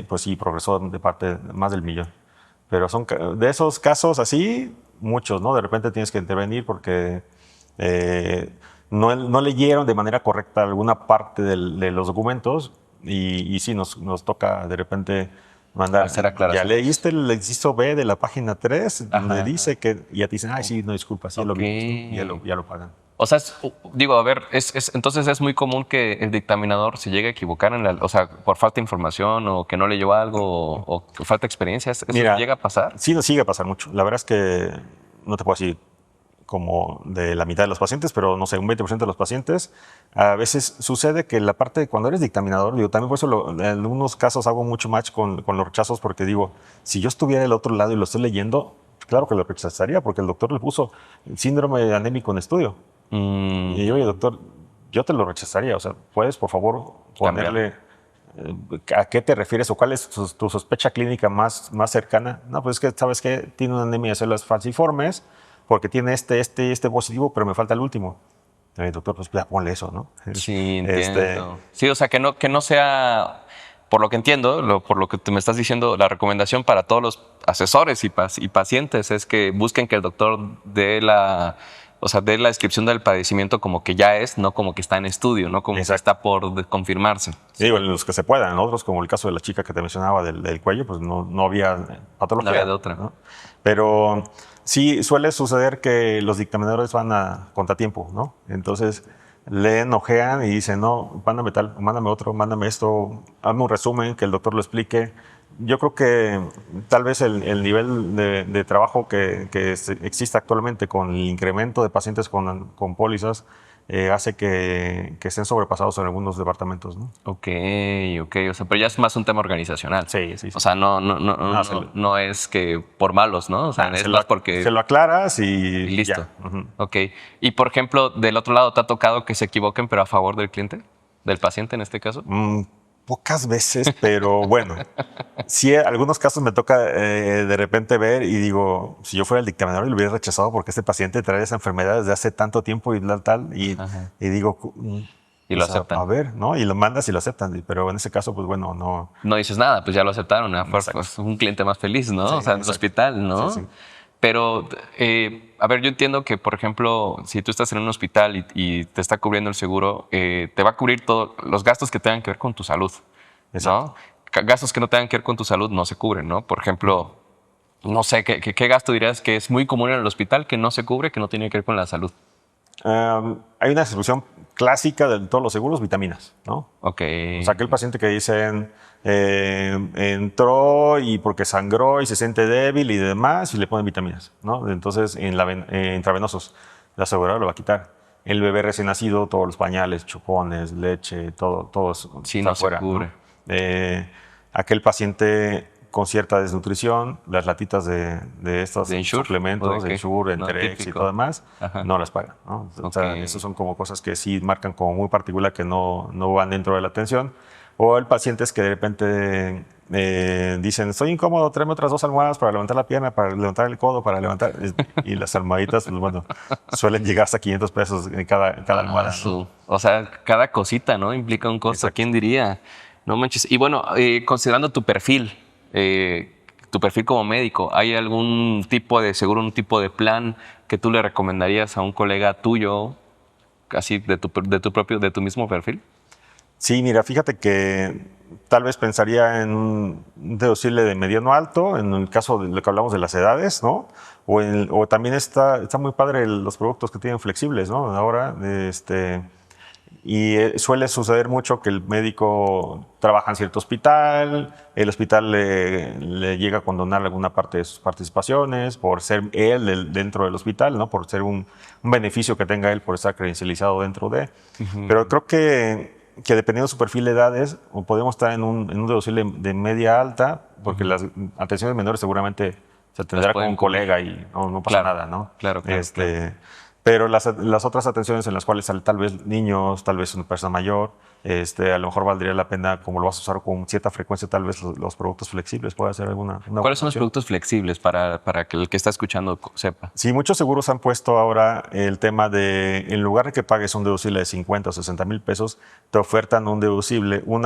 B: pues sí, progresó de parte de más del 1,000,000. Pero son de esos casos así, muchos, ¿no? De repente tienes que intervenir porque no leyeron de manera correcta alguna parte de los documentos y sí, nos toca de repente mandar.
A: Hacer
B: ¿Ya
A: aclaraciones.
B: leíste el inciso B de la página 3? Donde
A: Ajá.
B: dice que. Y ya te dicen, ay, sí, no, disculpa, sí, ya lo vi.
A: Ok.
B: Ya lo pagan.
A: O sea, digo, a ver, entonces es muy común que el dictaminador se llegue a equivocar o sea, por falta de información o que no leyó algo o que falta experiencia. ¿Eso
B: Mira,
A: llega a pasar?
B: sí, nos sigue a pasar mucho. La verdad es que no te puedo decir como de la mitad de los pacientes, pero no sé, un 20% de los pacientes. A veces sucede que la parte de cuando eres dictaminador, digo, también por eso en algunos casos hago mucho match con los rechazos, porque digo, si yo estuviera del otro lado y lo estoy leyendo, claro que lo rechazaría, porque el doctor le puso síndrome anémico en estudio. Y yo, oye, doctor, yo te lo rechazaría. O sea, ¿puedes, por favor, ponerle a qué te refieres o cuál es tu sospecha clínica más cercana? No, pues es que, ¿sabes qué? Tiene una anemia de células falciformes porque tiene este positivo, pero me falta el último. Doctor, pues ya ponle eso, ¿no?
A: Sí, entiendo. Sí, o sea, que no sea, por lo que entiendo, por lo que tú me estás diciendo, la recomendación para todos los asesores y pacientes es que busquen que el doctor dé la descripción del padecimiento como que ya es, no como que está en estudio, no como que está por confirmarse.
B: Digo, los que se puedan, otros como el caso de la chica que te mencionaba del cuello, pues no había patología.
A: No había de otra.
B: ¿no? Pero sí suele suceder que los dictaminadores van a contratiempo, ¿no? Entonces leen, ojean y dicen, no, mándame tal, mándame otro, mándame esto, hazme un resumen, que el doctor lo explique. Yo creo que tal vez el nivel de trabajo que existe actualmente con el incremento de pacientes con pólizas hace que estén sobrepasados en algunos departamentos, ¿no?
A: Ok. O sea, pero ya es más un tema organizacional.
B: Sí.
A: O sea, no es que por malos, ¿no? O sea, es más porque...
B: Se lo aclaras y
A: listo.
B: ya. Uh-huh.
A: Ok. Y, por ejemplo, del otro lado, ¿te ha tocado que se equivoquen, pero a favor del cliente? ¿Del paciente en este caso?
B: Pocas veces, pero bueno. Sí, en algunos casos me toca de repente ver y digo, si yo fuera el dictaminador lo hubiera rechazado porque este paciente trae esa enfermedad desde hace tanto tiempo y tal. Y digo...
A: Y lo aceptan.
B: A ver, ¿no? Y lo mandas y lo aceptan. Pero en ese caso, pues bueno, no...
A: No dices nada, pues ya lo aceptaron. Pues, un cliente más feliz, ¿no?
B: Sí,
A: o sea, en el hospital, ¿no?
B: Sí.
A: Pero, a ver, yo entiendo que, por ejemplo, si tú estás en un hospital y te está cubriendo el seguro, te va a cubrir todos los gastos que tengan que ver con tu salud, ¿no? Gastos que no tengan que ver con tu salud no se cubren, ¿no? Por ejemplo, no sé, ¿qué gasto dirías que es muy común en el hospital que no se cubre, que no tiene que ver con la salud?
B: Hay una distribución clásica de todos los seguros, vitaminas, ¿no?
A: Ok.
B: O sea, aquel paciente que dicen entró y porque sangró y se siente débil y demás y le ponen vitaminas, ¿no? Entonces, intravenosos, la aseguradora lo va a quitar. El bebé recién nacido, todos los pañales, chupones, leche, todo eso.
A: Sí, no se cubre.
B: ¿no? Aquel paciente con cierta desnutrición, las latitas de estos
A: ¿De Ensure?
B: suplementos,
A: ¿O de qué?
B: Ensure,
A: No,
B: Enterex y
A: típico.
B: todo demás,
A: Ajá.
B: no las pagan, ¿no? O sea,
A: Ok.
B: esas son como cosas que sí marcan como muy particular que no van dentro de la atención. O el paciente es que de repente dicen, estoy incómodo, tráeme otras 2 almohadas para levantar la pierna, para levantar el codo, para levantar... Y las almohaditas, pues bueno, suelen llegar hasta 500 pesos en cada almohada, ¿no?
A: O sea, cada cosita, ¿no? Implica un costo.
B: Exacto.
A: ¿Quién diría? No manches. Y bueno, considerando tu perfil como médico, ¿hay algún tipo de seguro, un tipo de plan que tú le recomendarías a un colega tuyo, así de tu mismo perfil?
B: Sí, mira, fíjate que tal vez pensaría en un deducible de mediano alto, en el caso de lo que hablamos de las edades, ¿no? O también está muy padre los productos que tienen flexibles, ¿no? Ahora, suele suceder mucho que el médico trabaja en cierto hospital, el hospital le llega a condonar alguna parte de sus participaciones por ser él dentro del hospital, ¿no? Por ser un beneficio que tenga él por estar credencializado dentro de. Pero creo que dependiendo de su perfil de edades, o podemos estar en un deducible de media alta, porque las atenciones menores seguramente se tendrá con
A: pueden
B: un
A: cubrir.
B: colega y no pasa
A: Claro,
B: nada, ¿no?
A: claro, claro, claro.
B: Pero las otras atenciones en las cuales tal vez niños, tal vez una persona mayor, a lo mejor valdría la pena, como lo vas a usar con cierta frecuencia, tal vez los productos flexibles puede ser una buena
A: ¿Cuáles son los
B: opción.
A: productos flexibles para que el que está escuchando sepa?
B: Sí, muchos seguros han puesto ahora el tema de, en lugar de que pagues un deducible de 50 o 60 mil pesos, te ofertan un deducible, un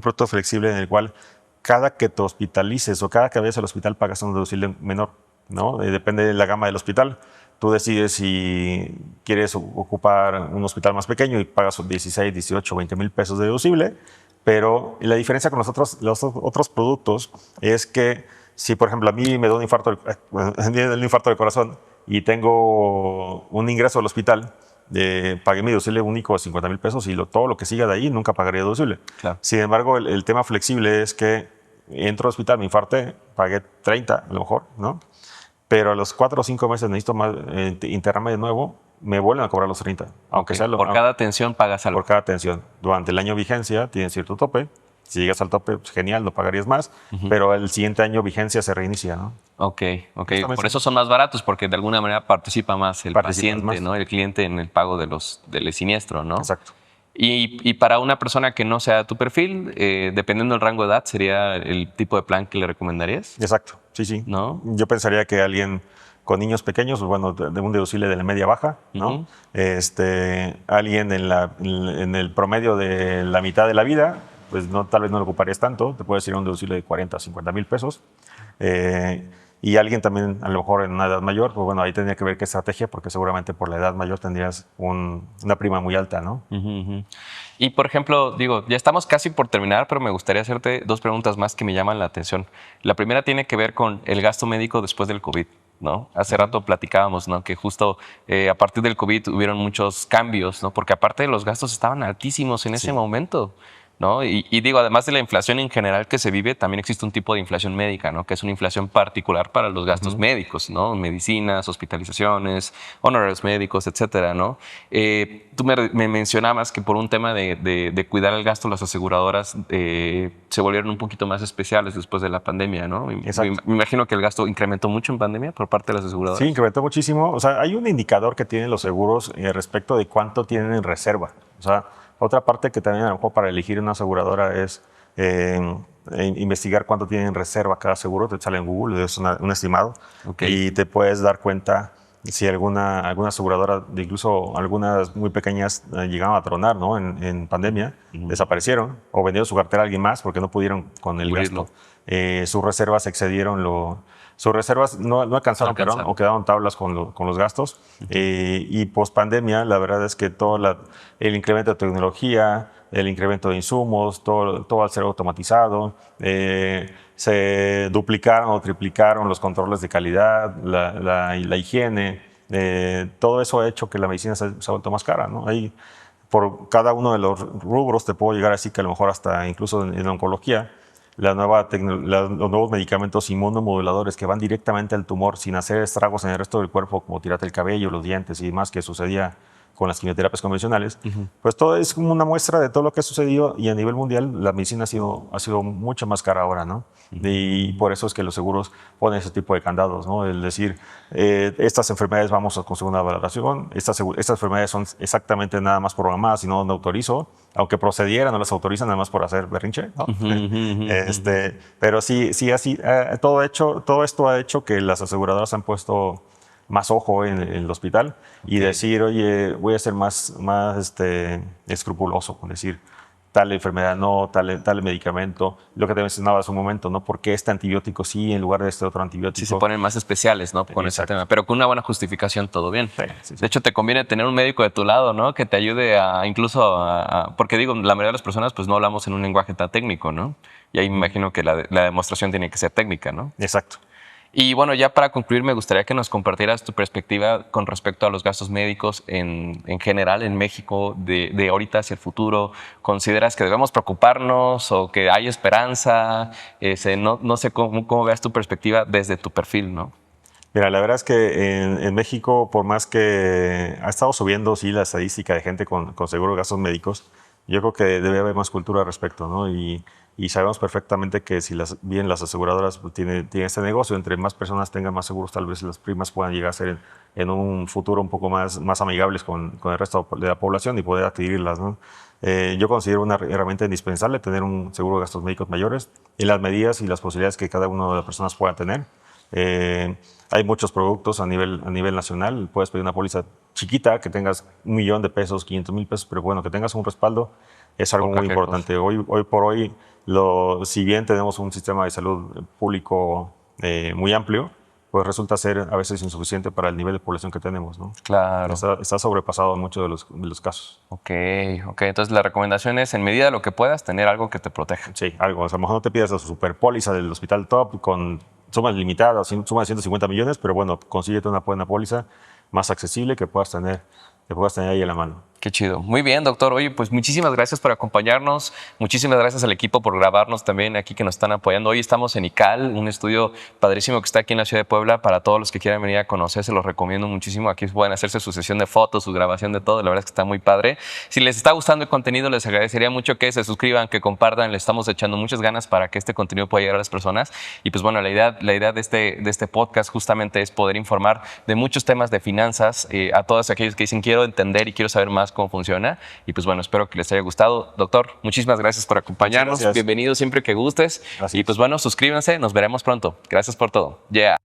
B: producto flexible en el cual cada que te hospitalices o cada que vayas al hospital pagas un deducible menor, ¿no? Depende de la gama del hospital. Tú decides si quieres ocupar un hospital más pequeño y pagas 16, 18, 20 mil pesos de deducible, pero la diferencia con los otros productos es que si, por ejemplo, a mí me da un infarto de corazón y tengo un ingreso al hospital, pagué mi deducible único de 50 mil pesos y todo lo que siga de ahí nunca pagaría deducible.
A: Claro.
B: Sin embargo, el tema flexible es que entro al hospital, me infarté, pagué 30 a lo mejor, ¿no? Pero a los 4 o 5 meses necesito internarme de nuevo, me vuelven a cobrar los 30, aunque
A: Ok.
B: sea
A: Por cada atención pagas algo.
B: por cada atención. Durante el año vigencia tiene cierto tope. Si llegas al tope, pues genial, no pagarías más, pero el siguiente año vigencia se reinicia, ¿no?
A: Ok, ok.
B: Justamente
A: Por eso son más baratos, porque de alguna manera participa más el
B: participas
A: paciente,
B: más.
A: ¿no? El cliente en el pago del siniestro, ¿no?
B: Exacto.
A: Y para una persona que no sea tu perfil, dependiendo del rango de edad, ¿sería el tipo de plan que le recomendarías?
B: Exacto, sí, sí.
A: ¿No?
B: Yo pensaría que alguien con niños pequeños, pues bueno, de un deducible de la media baja, ¿no? Alguien en el promedio de la mitad de la vida, pues tal vez no lo ocuparías tanto, te puedes ir a un deducible de 40 a 50 mil pesos. Y alguien también, a lo mejor en una edad mayor, pues bueno, ahí tendría que ver qué estrategia, porque seguramente por la edad mayor tendrías una prima muy alta, ¿no?
A: Y por ejemplo, digo, ya estamos casi por terminar, pero me gustaría hacerte dos preguntas más que me llaman la atención. La primera tiene que ver con el gasto médico después del COVID, ¿no? Hace rato platicábamos, ¿no? Que justo a partir del COVID hubieron muchos cambios, ¿no? Porque aparte los gastos estaban altísimos en ese momento, ¿no? Y digo, además de la inflación en general que se vive, también existe un tipo de inflación médica, ¿no? Que es una inflación particular para los gastos médicos, ¿no? Medicinas, hospitalizaciones, honorarios médicos, etcétera, ¿no? Tú me mencionabas que por un tema de cuidar el gasto, las aseguradoras se volvieron un poquito más especiales después de la pandemia, ¿no?
B: Exacto.
A: Me imagino que el gasto incrementó mucho en pandemia por parte de las aseguradoras.
B: Sí, incrementó muchísimo. O sea, hay un indicador que tienen los seguros respecto de cuánto tienen en reserva. O sea, otra parte que también a lo mejor para elegir una aseguradora es investigar cuánto tienen en reserva cada seguro. Te sale en Google, es un estimado.
A: Okay.
B: Y te puedes dar cuenta si alguna aseguradora, incluso algunas muy pequeñas, llegaron a tronar, ¿no? En pandemia, desaparecieron o vendieron su cartera a alguien más porque no pudieron con el
A: Cubrirlo.
B: gasto. Sus reservas excedieron sus reservas no alcanzaron, o quedaron tablas con los gastos. Y post pandemia, la verdad es que todo el incremento de tecnología, el incremento de insumos, todo al ser automatizado, se duplicaron o triplicaron los controles de calidad, la higiene. Todo eso ha hecho que la medicina se ha vuelto más cara, ¿no? Ahí, por cada uno de los rubros te puedo llegar así que a lo mejor hasta incluso en oncología, los nuevos medicamentos inmunomoduladores que van directamente al tumor sin hacer estragos en el resto del cuerpo, como tirarte el cabello, los dientes y demás, que sucedía con las quimioterapias convencionales, pues todo es como una muestra de todo lo que ha sucedido y a nivel mundial la medicina ha sido mucho más cara ahora, ¿no? Y por eso es que los seguros ponen ese tipo de candados, ¿no? Es decir, estas enfermedades vamos a conseguir una valoración, estas enfermedades son exactamente nada más programadas y no autorizo, aunque procedieran, no las autorizan nada más por hacer berrinche, ¿no? Pero sí, así, todo esto ha hecho que las aseguradoras han puesto más ojo en el hospital y decir, oye, voy a ser más escrupuloso con decir tal enfermedad no, tal medicamento, lo que te mencionaba hace un momento, ¿no? ¿Por qué este antibiótico sí en lugar de este otro antibiótico?
A: Sí, se ponen más especiales, ¿no? Con ese tema, pero con una buena justificación, todo bien.
B: Sí.
A: De hecho, te conviene tener un médico de tu lado, ¿no? Que te ayude porque digo, la mayoría de las personas pues no hablamos en un lenguaje tan técnico, ¿no? Y ahí me imagino que la demostración tiene que ser técnica, ¿no?
B: Exacto.
A: Y bueno, ya para concluir, me gustaría que nos compartieras tu perspectiva con respecto a los gastos médicos en general en México, de ahorita hacia el futuro. ¿Consideras que debemos preocuparnos o que hay esperanza? No sé cómo veas tu perspectiva desde tu perfil, ¿no?
B: Mira, la verdad es que en México, por más que ha estado subiendo, sí, la estadística de gente con seguro de gastos médicos, yo creo que debe haber más cultura al respecto, ¿no? Y sabemos perfectamente que si bien las aseguradoras tienen este negocio, entre más personas tengan más seguros, tal vez las primas puedan llegar a ser en un futuro un poco más amigables con el resto de la población y poder adquirirlas, ¿no? Yo considero una herramienta indispensable tener un seguro de gastos médicos mayores y las medidas y las posibilidades que cada una de las personas pueda tener. Hay muchos productos a nivel nacional. Puedes pedir una póliza chiquita que tengas 1 millón de pesos, 500,000 pesos, pero bueno, que tengas un respaldo es algo muy importante. Hoy por hoy, si bien tenemos un sistema de salud público muy amplio, pues resulta ser a veces insuficiente para el nivel de población que tenemos, ¿no?
A: Claro.
B: Está sobrepasado en muchos de los casos.
A: Ok. Entonces la recomendación es, en medida de lo que puedas, tener algo que te proteja.
B: Sí, algo. O sea, a lo mejor no te pidas la super póliza del hospital top con sumas limitadas, sumas de 150 millones, pero bueno, consíguete una buena póliza más accesible que puedas tener ahí a la mano.
A: Qué chido. Muy bien, doctor. Oye, pues muchísimas gracias por acompañarnos. Muchísimas gracias al equipo por grabarnos también aquí que nos están apoyando. Hoy estamos en ICAL, un estudio padrísimo que está aquí en la ciudad de Puebla. Para todos los que quieran venir a conocer, se los recomiendo muchísimo. Aquí pueden hacerse su sesión de fotos, su grabación de todo. La verdad es que está muy padre. Si les está gustando el contenido, les agradecería mucho que se suscriban, que compartan. Le estamos echando muchas ganas para que este contenido pueda llegar a las personas. Y pues bueno, la idea de este podcast justamente es poder informar de muchos temas de finanzas a todos aquellos que dicen quiero entender y quiero saber más cómo funciona. Y pues bueno, espero que les haya gustado. Doctor, muchísimas gracias por acompañarnos. Bienvenido siempre que gustes.
B: Gracias.
A: Y pues bueno, suscríbanse. Nos veremos pronto. Gracias por todo. Yeah.